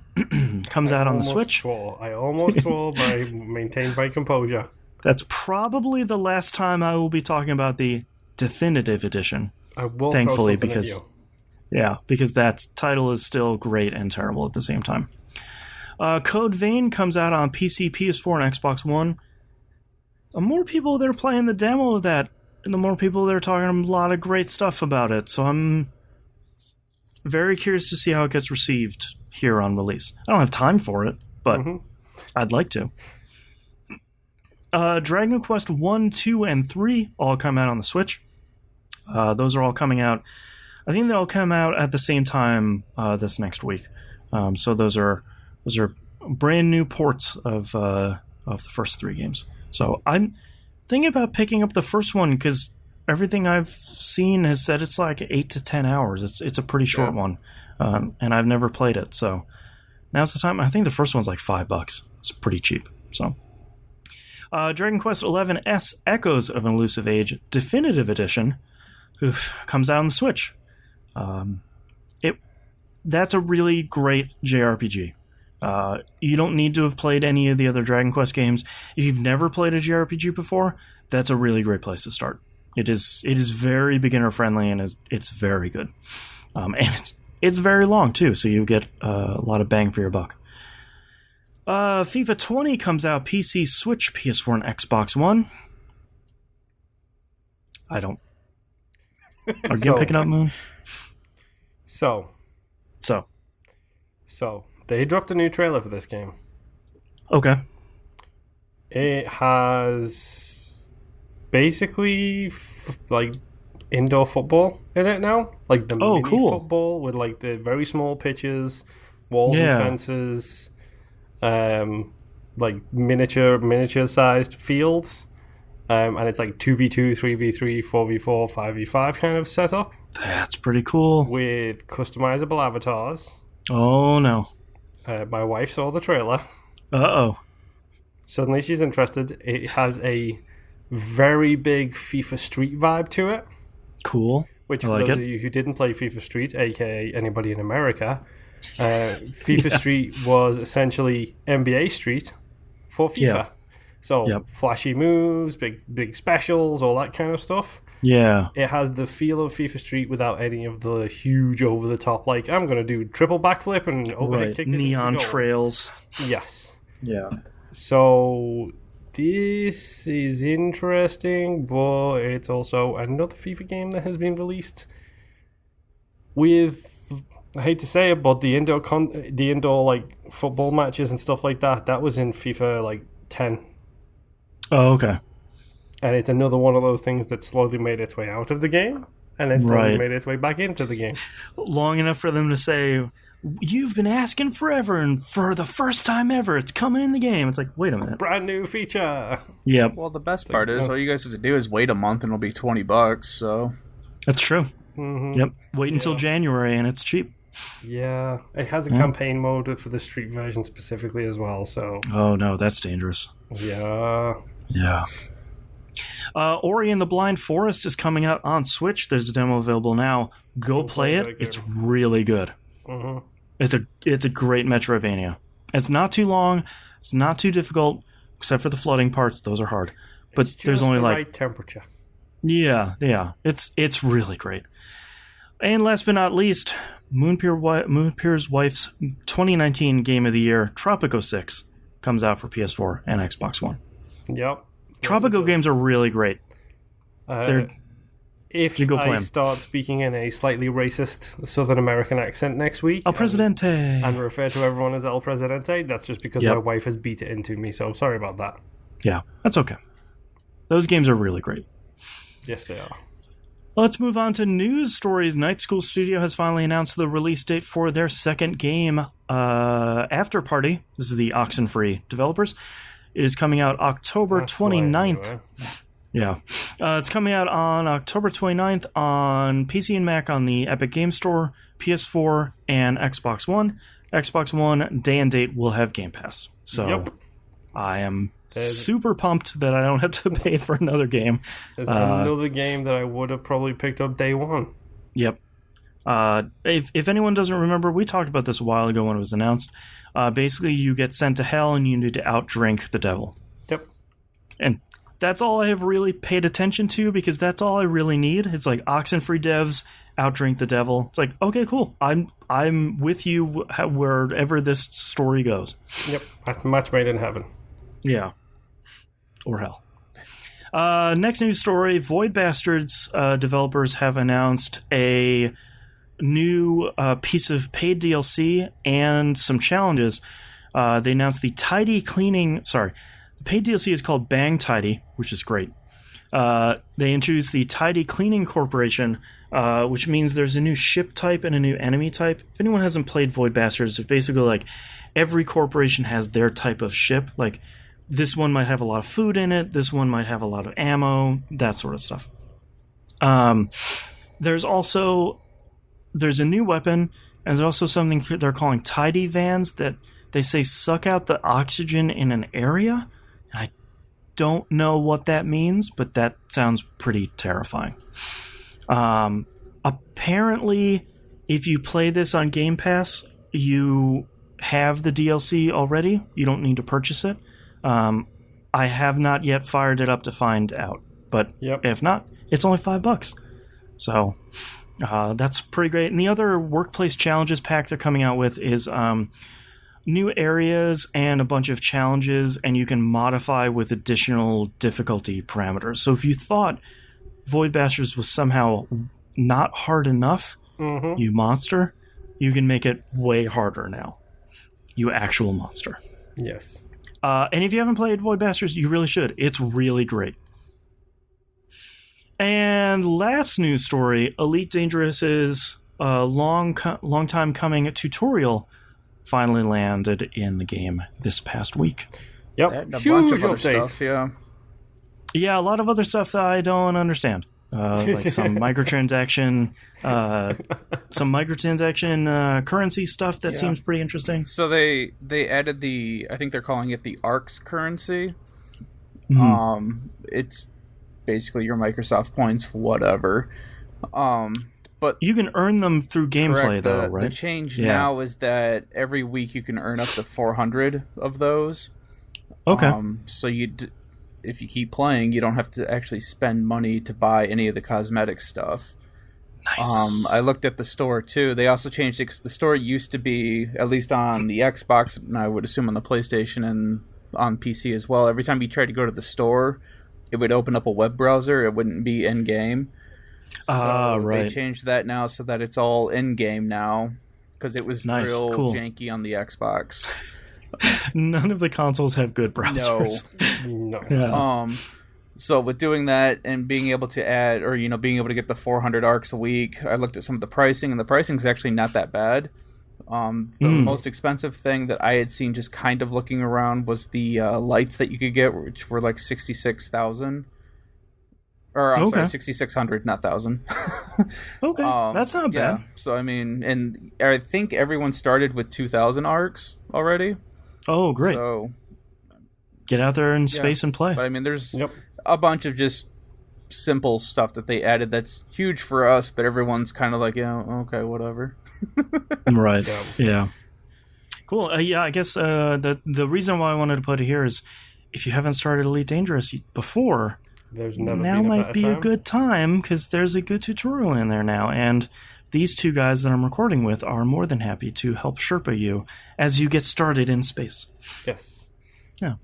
comes out on the Switch. I almost swore, but I maintained my composure. That's probably the last time I will be talking about the Definitive Edition. I will, thankfully, because that title is still great and terrible at the same time. Code Vein comes out on PC, PS4, and Xbox One. The more people that are playing the demo of that, the more people that are talking a lot of great stuff about it. So I'm very curious to see how it gets received here on release. I don't have time for it, but I'd like to. Dragon Quest 1, 2, and 3 all come out on the Switch. Those are all coming out. I think they'll come out at the same time this next week. So those are brand new ports of the first 3 games. So I'm thinking about picking up the first one because everything I've seen has said it's like 8 to 10 hours. It's a pretty short one, and I've never played it. So now's the time. I think the first one's like $5. It's pretty cheap. So Dragon Quest XI S Echoes of an Elusive Age Definitive Edition comes out on the Switch. That's a really great JRPG. You don't need to have played any of the other Dragon Quest games. If you've never played a JRPG before, that's a really great place to start. It is very beginner friendly, and it's very good. And it's very long too, so you get a lot of bang for your buck. FIFA 20 comes out PC, Switch, PS4, and Xbox One. I don't. Are you picking up, Moon? So they dropped a new trailer for this game. Okay. It has basically like indoor football in it now, like the mini football with like the very small pitches, walls and fences, like miniature sized fields, and it's like 2v2, 3v3, 4v4, 5v5 kind of setup. That's pretty cool. With customizable avatars. Oh no. My wife saw the trailer. Uh-oh. Suddenly she's interested. It has a very big FIFA Street vibe to it. Cool. Which, for those of you who didn't play FIFA Street, aka anybody in America, FIFA Street was essentially NBA Street for FIFA. Yeah. So flashy moves, big specials, all that kind of stuff. Yeah. It has the feel of FIFA Street without any of the huge over the top, like, I'm going to do triple backflip and overhead kick. Neon trails. Yes. Yeah. So this is interesting, but it's also another FIFA game that has been released with, I hate to say it, but the indoor like football matches and stuff like that was in FIFA like 10. Oh, okay. And it's another one of those things that slowly made its way out of the game, and then slowly made its way back into the game. Long enough for them to say, you've been asking forever, and for the first time ever, it's coming in the game. It's like, wait a minute. Brand new feature. Yep. Well, the best part is, all you guys have to do is wait a month, and it'll be $20, so... That's true. Mm-hmm. Yep. Wait until January, and it's cheap. Yeah. It has a campaign mode for the Street version specifically as well, so... Oh, no, that's dangerous. Yeah. Yeah. Ori and the Blind Forest is coming out on Switch. There's a demo available now. Go play it. It's really good. Mm-hmm. It's a great Metroidvania. It's not too long. It's not too difficult, except for the flooding parts. Those are hard. But there's only like right temperature. Yeah. It's really great. And last but not least, Moonpier's wife's 2019 Game of the Year, Tropico 6, comes out for PS4 and Xbox One. Yep. Tropico games are really great. If I start speaking in a slightly racist Southern American accent next week... El Presidente! And refer to everyone as El Presidente, that's just because my wife has beat it into me, so sorry about that. Yeah, that's okay. Those games are really great. Yes, they are. Let's move on to news stories. Night School Studio has finally announced the release date for their second game, After Party. This is the Oxenfree developers. It is coming out October 29th. Yeah. It's coming out on October 29th on PC and Mac on the Epic Game Store, PS4, and Xbox One. Xbox One, day and date, will have Game Pass. So I am super pumped that I don't have to pay for another game. There's another game that I would have probably picked up day one. Yep. If anyone doesn't remember, we talked about this a while ago when it was announced. Basically, you get sent to hell and you need to outdrink the devil. Yep. And that's all I have really paid attention to, because that's all I really need. It's like Oxenfree devs, outdrink the devil. It's like, okay, cool. I'm with you wherever this story goes. Yep. Match made in heaven. Yeah. Or hell. Next news story, Void Bastards developers have announced a new piece of paid DLC and some challenges. They announced the Tidy Cleaning... Sorry. The paid DLC is called Bang Tidy, which is great. They introduced the Tidy Cleaning Corporation, which means there's a new ship type and a new enemy type. If anyone hasn't played Void Bastards, it's basically like every corporation has their type of ship. Like, this one might have a lot of food in it, this one might have a lot of ammo, that sort of stuff. There's a new weapon, and there's also something they're calling Tidy Vans that they say suck out the oxygen in an area. I don't know what that means, but that sounds pretty terrifying. Apparently, if you play this on Game Pass, you have the DLC already, you don't need to purchase it. I have not yet fired it up to find out, but if not, it's only $5. So that's pretty great. And the other workplace challenges pack they're coming out with is new areas and a bunch of challenges, and you can modify with additional difficulty parameters. So if you thought Void Bastards was somehow not hard enough, you monster, you can make it way harder now. You actual monster. Yes. And if you haven't played Void Bastards, you really should. It's really great. And last news story, Elite Dangerous's long time coming tutorial finally landed in the game this past week. Yep, huge update. Stuff, yeah, a lot of other stuff that I don't understand. Like some microtransaction currency stuff that seems pretty interesting. So they added I think they're calling it the ARX currency. It's basically your Microsoft points, whatever. But you can earn them through gameplay, though, right? The change now is that every week you can earn up to 400 of those. Okay. So if you keep playing, you don't have to actually spend money to buy any of the cosmetic stuff. Nice. I looked at the store, too. They also changed it because the store used to be, at least on the Xbox, and I would assume on the PlayStation and on PC as well, every time you tried to go to the store, it would open up a web browser. It wouldn't be in-game. So right. They changed that now so that it's all in-game now, because it was real janky on the Xbox. None of the consoles have good browsers. No. Yeah. So with doing that and being able to add, or being able to get the 400 ARCs a week, I looked at some of the pricing, and the pricing is actually not that bad. The most expensive thing that I had seen just kind of looking around was the lights that you could get, which were like 66,000. Or I'm sorry, 6,600, not 1,000. Okay, that's not bad. Yeah. So I mean, and I think everyone started with 2,000 ARCs already. Oh, great! So get out there in space and play. But I mean, there's a bunch of just simple stuff that they added that's huge for us, but everyone's kind of like, okay, whatever. Right. Yeah. Cool. I guess the reason why I wanted to put it here is if you haven't started Elite Dangerous before, now might be a good time because there's a good tutorial in there now, and these two guys that I'm recording with are more than happy to help Sherpa you as you get started in space. Yes. Yeah.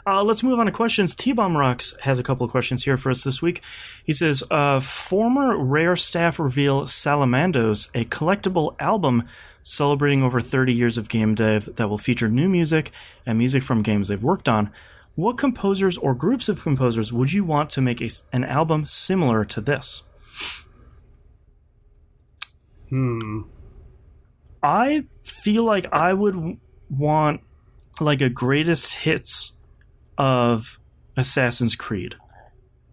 Let's move on to questions. T-Bomb Rocks has a couple of questions here for us this week. He says, former Rare staff reveal Salamandos, a collectible album celebrating over 30 years of game dev that will feature new music and music from games they've worked on. What composers or groups of composers would you want to make an album similar to this? I feel like I would want like a greatest hits of Assassin's Creed,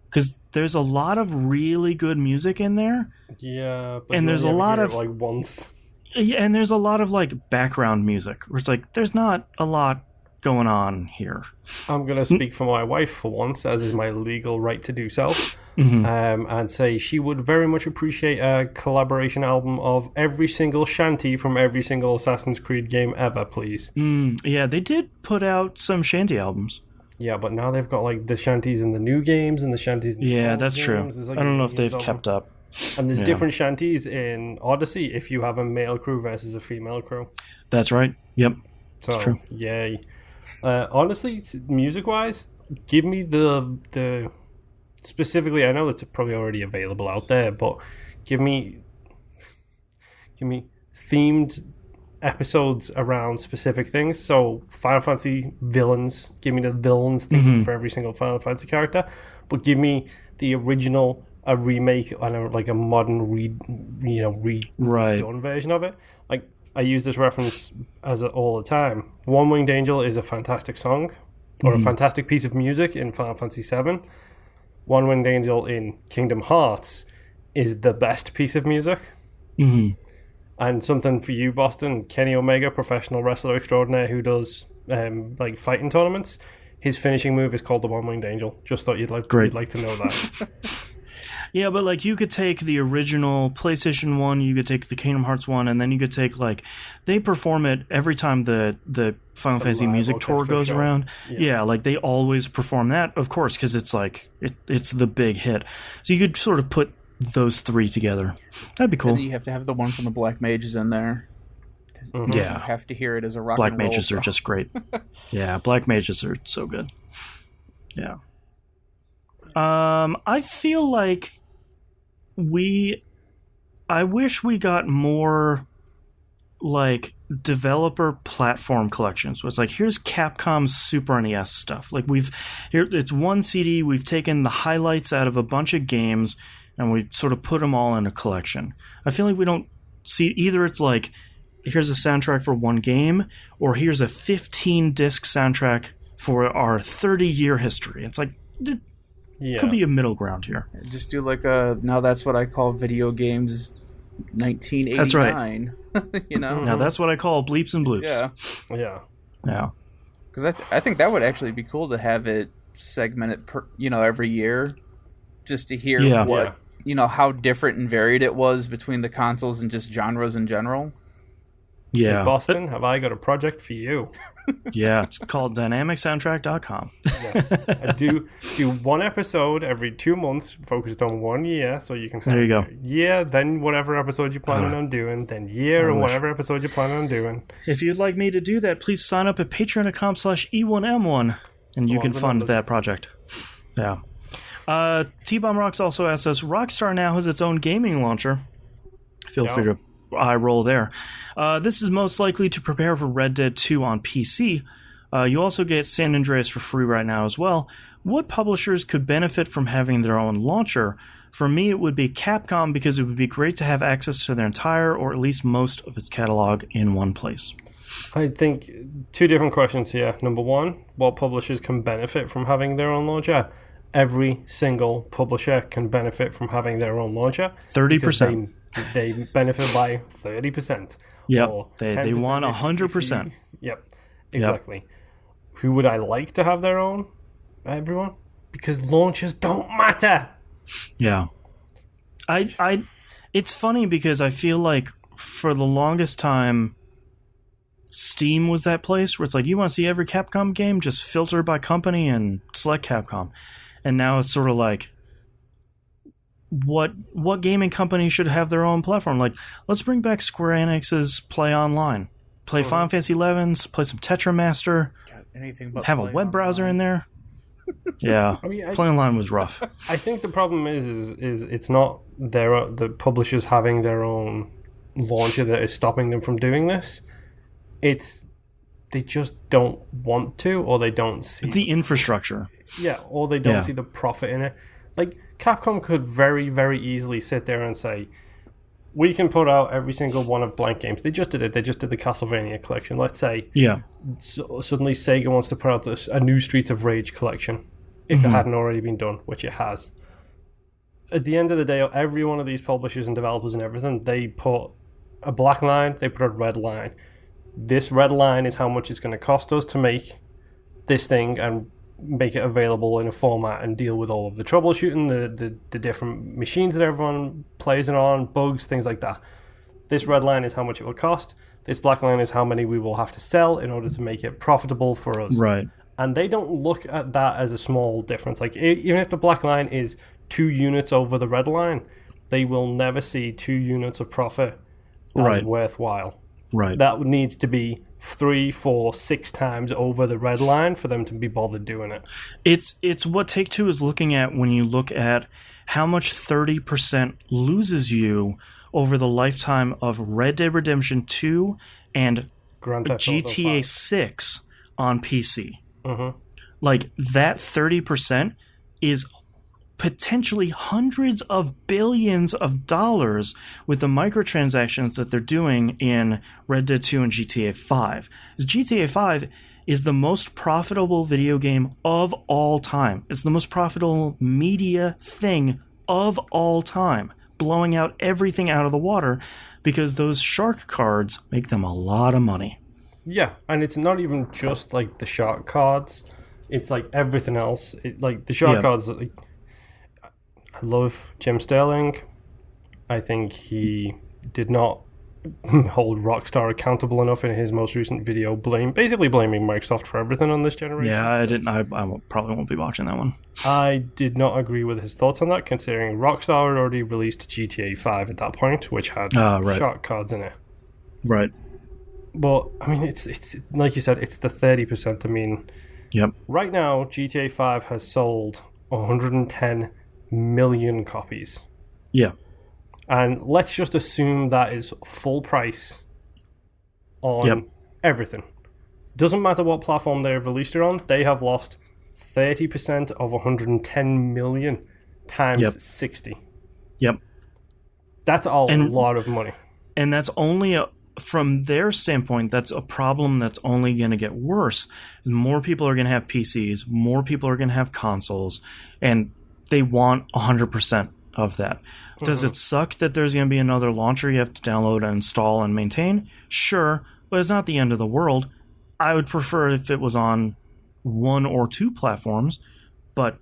because there's a lot of really good music in there. Yeah, but and there's a lot of like once. Yeah, and there's a lot of like background music where it's like there's not a lot going on here. I'm going to speak for my wife for once, as is my legal right to do so, and say she would very much appreciate a collaboration album of every single shanty from every single Assassin's Creed game ever, please. Yeah, they did put out some shanty albums. Yeah, but now they've got like the shanties in the new games and the shanties in the old that's games. true. Like, I don't know if they've kept up. And there's different shanties in Odyssey if you have a male crew versus a female crew. That's right. Yep. So, it's true. Yay. Honestly, music-wise, give me the specifically. I know it's probably already available out there, but give me themed episodes around specific things. So Final Fantasy villains, give me the villains theme for every single Final Fantasy character, but give me the original, a remake and like a modern redone version of it. Like, I use this reference all the time. One Winged Angel is a fantastic song, or a fantastic piece of music in Final Fantasy VII. One Winged Angel in Kingdom Hearts is the best piece of music. And something for you, Boston, Kenny Omega, professional wrestler extraordinaire who does like fighting tournaments. His finishing move is called the One Winged Angel. Just thought you'd like to know that. Yeah, but like you could take the original PlayStation 1, you could take the Kingdom Hearts 1, and then you could take like they perform it every time the Final Fantasy music tour goes around. Yeah, like they always perform that, of course, because it's like it's the big hit. So you could sort of put those three together. That'd be cool. And you have to have the one from the Black Mages in there. Mm-hmm. Yeah, you have to hear it as a rock Black and roll Mages song. are just great. Yeah, Black Mages are so good. Yeah. I feel like I wish we got more like developer platform collections. Where it's like, here's Capcom's Super NES stuff. Like it's one CD. We've taken the highlights out of a bunch of games and we sort of put them all in a collection. I feel like we don't see either. It's like, here's a soundtrack for one game, or here's a 15-disc soundtrack for our 30-year history. It's like, could be a middle ground here. Just do like now that's what I call video games 1989. That's right. You know? Now that's what I call bleeps and bloops. Yeah. Because I think that would actually be cool to have it segmented every year, just to hear how different and varied it was between the consoles and just genres in general. Yeah. Hey Boston, have I got a project for you? Yeah, it's called dynamicsoundtrack.com. Yes. I do one episode every 2 months focused on 1 year, so you can have there you go. Yeah, then whatever episode you're planning on doing, then and whatever episode you're planning on doing. If you'd like me to do that, please sign up at patreon.com/E1M1 and you can fund that project. Yeah. T-Bomb Rocks also asks us, Rockstar now has its own gaming launcher. Feel free to eye roll there. This is most likely to prepare for Red Dead 2 on PC. You also get San Andreas for free right now as well. What publishers could benefit from having their own launcher? For me, it would be Capcom, because it would be great to have access to their entire, or at least most of its catalog in one place. I think two different questions here. Number one, what publishers can benefit from having their own launcher? Every single publisher can benefit from having their own launcher. 30%. They benefit by 30%. Yep, they want 100%. Yep, exactly. Yep. Who would I like to have their own? Everyone? Because launchers don't matter. Yeah. It's funny because I feel like for the longest time, Steam was that place where it's like, you want to see every Capcom game, just filter by company and select Capcom. And now it's sort of like, what gaming company should have their own platform? Like, let's bring back Square Enix's Play Online. Play Final Fantasy 11s, play some Tetramaster, anything but have a web browser in there. Yeah, Play Online was rough. I think the problem is it's not the publishers having their own launcher that is stopping them from doing this. It's they just don't want to, or they don't see the infrastructure. Yeah, or they don't see the profit in it. Like, Capcom could very, very easily sit there and say, we can put out every single one of blank games. They just did it. They just did the Castlevania collection. Let's say suddenly Sega wants to put out a new Streets of Rage collection, if it hadn't already been done, which it has. At the end of the day, every one of these publishers and developers and everything, they put a black line, they put a red line. This red line is how much it's going to cost us to make this thing and make it available in a format and deal with all of the troubleshooting, the different machines that everyone plays it on, bugs, things like that. This red line is how much it will cost. This black line is how many we will have to sell in order to make it profitable for us. Right. And they don't look at that as a small difference. Like, even if the black line is 2 units over the red line, they will never see 2 units of profit as worthwhile. Right. That needs to be 3, 4, 6 times over the red line for them to be bothered doing it. It's what Take-Two is looking at when you look at how much 30% loses you over the lifetime of Red Dead Redemption 2 and GTA 6 on PC. Mm-hmm. Like, that 30% is potentially hundreds of billions of dollars with the microtransactions that they're doing in Red Dead 2 and GTA 5. GTA 5 is the most profitable video game of all time. It's the most profitable media thing of all time, blowing out everything out of the water because those shark cards make them a lot of money. Yeah, and it's not even just like the shark cards. It's like everything else. Like the shark cards... love Jim Sterling. I think he did not hold Rockstar accountable enough in his most recent video, basically blaming Microsoft for everything on this generation. Yeah, I didn't. I probably won't be watching that one. I did not agree with his thoughts on that, considering Rockstar had already released GTA 5 at that point, which had shark cards in it. Right. But I mean, it's like you said, it's the 30%. I mean, yep. Right now, GTA 5 has sold 110 million copies. Yeah. And let's just assume that is full price on everything. Doesn't matter what platform they've released it on, they have lost 30% of 110 million times 60. Yep. That's a lot of money. And that's only from their standpoint, that's a problem that's only going to get worse. More people are going to have PCs, more people are going to have consoles, and they want 100% of that. Does it suck that there's going to be another launcher you have to download and install and maintain? Sure, but it's not the end of the world. I would prefer if it was on 1 or 2 platforms, but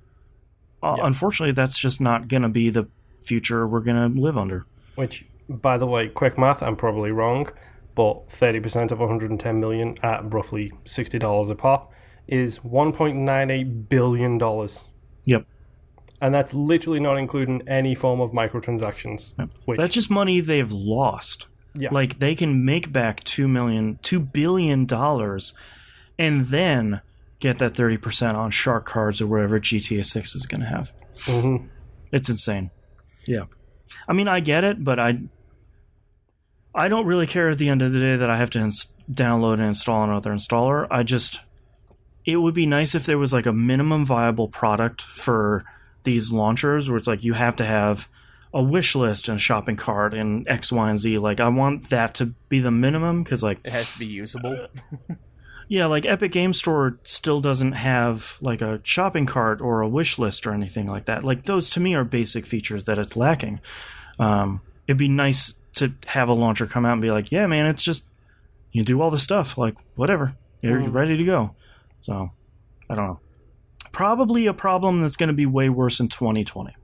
unfortunately that's just not going to be the future we're going to live under. Which, by the way, quick math, I'm probably wrong, but 30% of 110 million at roughly $60 a pop is $1.98 billion. Yep. And that's literally not including any form of microtransactions. Yep. That's just money they've lost. Yeah. Like, they can make back $2 billion and then get that 30% on shark cards or whatever GTA 6 is going to have. Mm-hmm. It's insane. Yeah. I mean, I get it, but I don't really care at the end of the day that I have to download and install another installer. It would be nice if there was like a minimum viable product for these launchers where it's like you have to have a wish list and a shopping cart and X, Y, and Z. Like, I want that to be the minimum because, like, it has to be usable. Yeah, like Epic Game Store still doesn't have like a shopping cart or a wish list or anything like that. Like, those to me are basic features that it's lacking. It'd be nice to have a launcher come out and be like, yeah, man, it's just, you do all the stuff, like, whatever, you're ready to go. So, I don't know. Probably a problem that's going to be way worse in 2020,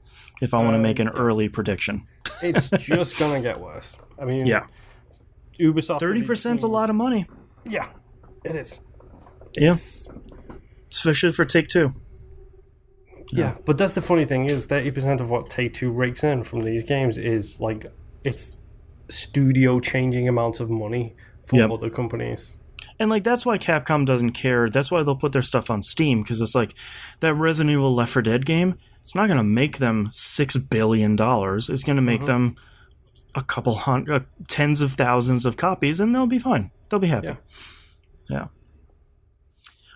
if I want to make an early prediction. It's just going to get worse. I mean, Ubisoft... 30%'s a lot of money. Yeah, it is. Especially for Take-Two. Yeah, but that's the funny thing is 30% of what Take-Two rakes in from these games is, like, it's studio-changing amounts of money for other companies. And, like, that's why Capcom doesn't care. That's why they'll put their stuff on Steam, because it's like, that Resident Evil Left 4 Dead game, it's not going to make them $6 billion. It's going to make them a couple tens of thousands of copies, and they'll be fine. They'll be happy. Yeah.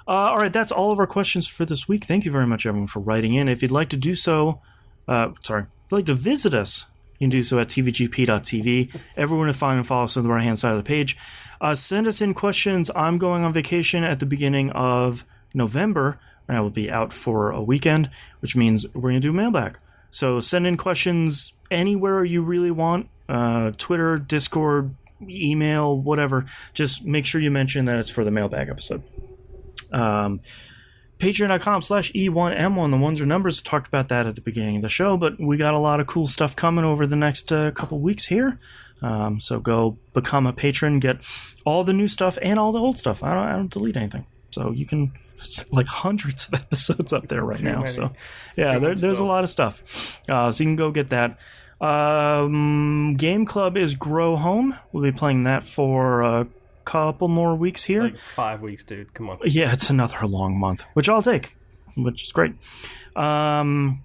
All right, that's all of our questions for this week. Thank you very much, everyone, for writing in. If you'd like to do so, if you'd like to visit us, you can do so at tvgp.tv. Everyone to find and follow us on the right-hand side of the page. Send us in questions. I'm going on vacation at the beginning of November, and I will be out for a weekend, which means we're going to do mailbag. So send in questions anywhere you really want. Twitter, Discord, email, whatever. Just make sure you mention that it's for the mailbag episode. Patreon.com/E1M1. The ones or numbers. Talked about that at the beginning of the show, but we got a lot of cool stuff coming over the next couple weeks here. So go become a patron, get all the new stuff and all the old stuff. I don't delete anything. So you can, like, hundreds of episodes up there right now. So yeah, there's a lot of stuff. So you can go get that. Game Club is Grow Home. We'll be playing that for a couple more weeks here. Like 5 weeks, dude. Come on. Yeah, it's another long month, which I'll take, which is great. Old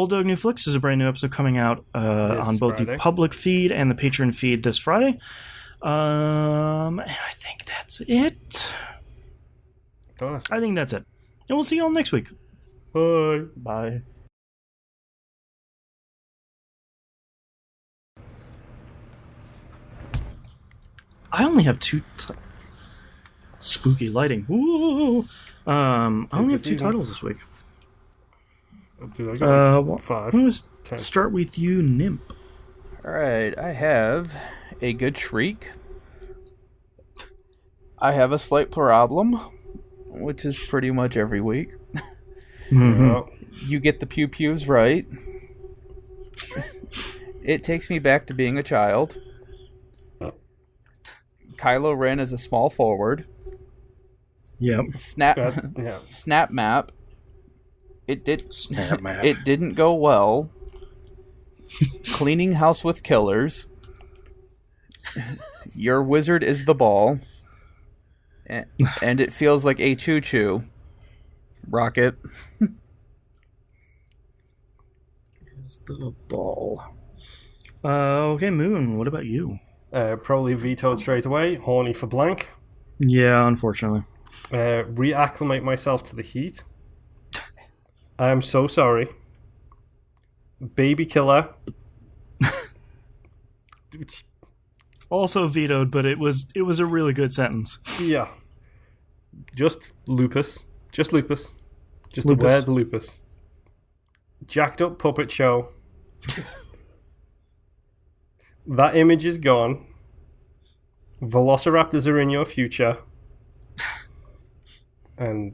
Dog New Flicks is a brand new episode coming out on both Friday. The public feed and the Patreon feed this Friday. And I think that's it. I think that's it. And we'll see you all next week. Bye. Bye. I only have two spooky lighting. Woo! I only have two titles this week. Dude, I got 5. I'm going to start with you, Nymph. Alright, I have a good Shriek. I have a slight problem, which is pretty much every week. You get the pew-pews right. It takes me back to being a child. Kylo Ren is a small forward. Yep. Snap map. Snap map. It didn't go well. Cleaning house with killers. Your wizard is the ball. And it feels like a ChuChu. Rocket. Is the ball. Okay, Moon, what about you? Probably vetoed straight away. Horny for blank. Yeah, unfortunately. Reacclimate myself to the heat. I am so sorry. Baby killer. Also vetoed, but it was a really good sentence. Yeah. Just lupus. Just lupus. Just Lupus. the word lupus. Jacked up puppet show. That image is gone. Velociraptors are in your future. And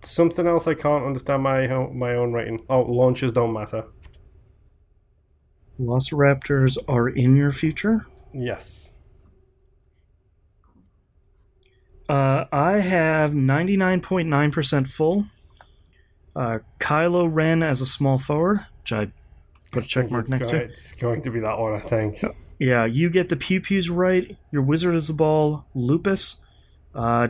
something else I can't understand my own rating. Oh, launchers don't matter. Velociraptors are in your future? Yes. I have 99.9% full. Kylo Ren as a small forward, which I put a check mark next to. It's going to be that one, I think. Yeah, you get the pew-pews right. Your wizard is the ball. Lupus.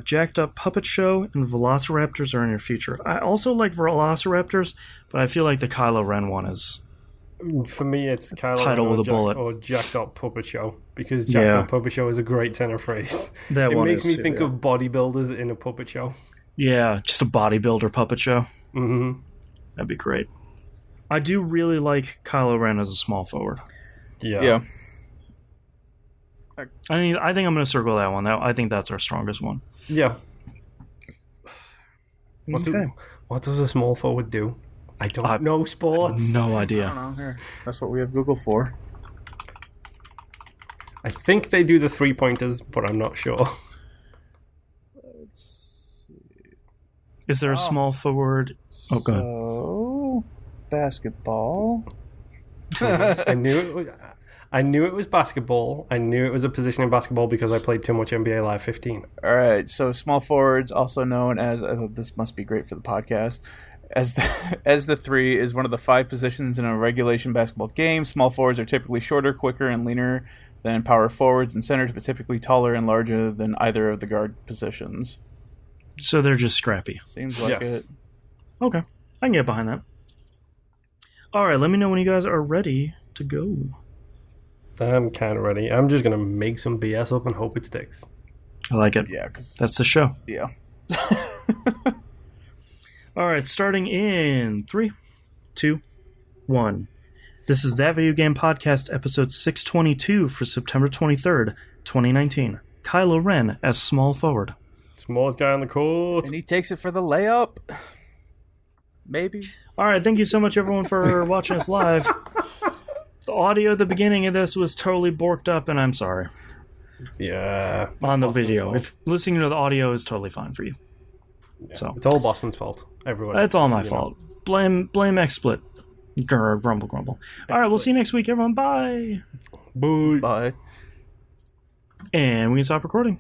Jacked up puppet show, and Velociraptors are in your future. I also like Velociraptors, but I feel like the Kylo Ren one is... For me, it's Kylo Title Ren with a bullet. or Jacked Up Puppet Show, because Jacked Up Puppet Show is a great tenor phrase. That it one makes is me too, think yeah. of bodybuilders in a puppet show. Yeah, just a bodybuilder puppet show. Mm-hmm. That'd be great. I do really like Kylo Ren as a small forward. Yeah. I think I'm going to circle that one. I think that's our strongest one. Yeah. Okay. What does a small forward do? I don't know sports. No I idea. don't know. Here. That's what we have Google for. I think they do the 3-pointers, but I'm not sure. Let's see. Is there a small forward? Oh, go ahead. So, basketball. I knew it was basketball. I knew it was a position in basketball because I played too much NBA Live 15. All right. So, small forwards, also known as this must be great for the podcast. As the 3 is one of the 5 positions in a regulation basketball game. Small forwards are typically shorter, quicker, and leaner than power forwards and centers, but typically taller and larger than either of the guard positions. So they're just scrappy. Seems like it. Okay. I can get behind that. All right, let me know when you guys are ready to go. I'm kind of ready. I'm just going to make some BS up and hope it sticks. I like it. Yeah, because That's the show. yeah. All right, starting in 3, 2, 1. This is That Video Game Podcast, episode 622 for September 23rd, 2019. Kylo Ren as small forward. Smallest guy on the court. And he takes it for the layup. Maybe. All right, thank you so much, everyone, for watching us live. The audio at the beginning of this was totally borked up, and I'm sorry. Yeah. On the video. If listening to the audio is totally fine for you. Yeah. So it's all Boston's fault. Everyone. that's all my fault. Blame XSplit. Grumble. All right, we'll see you next week, everyone. Bye. Bye. Bye. And we can stop recording.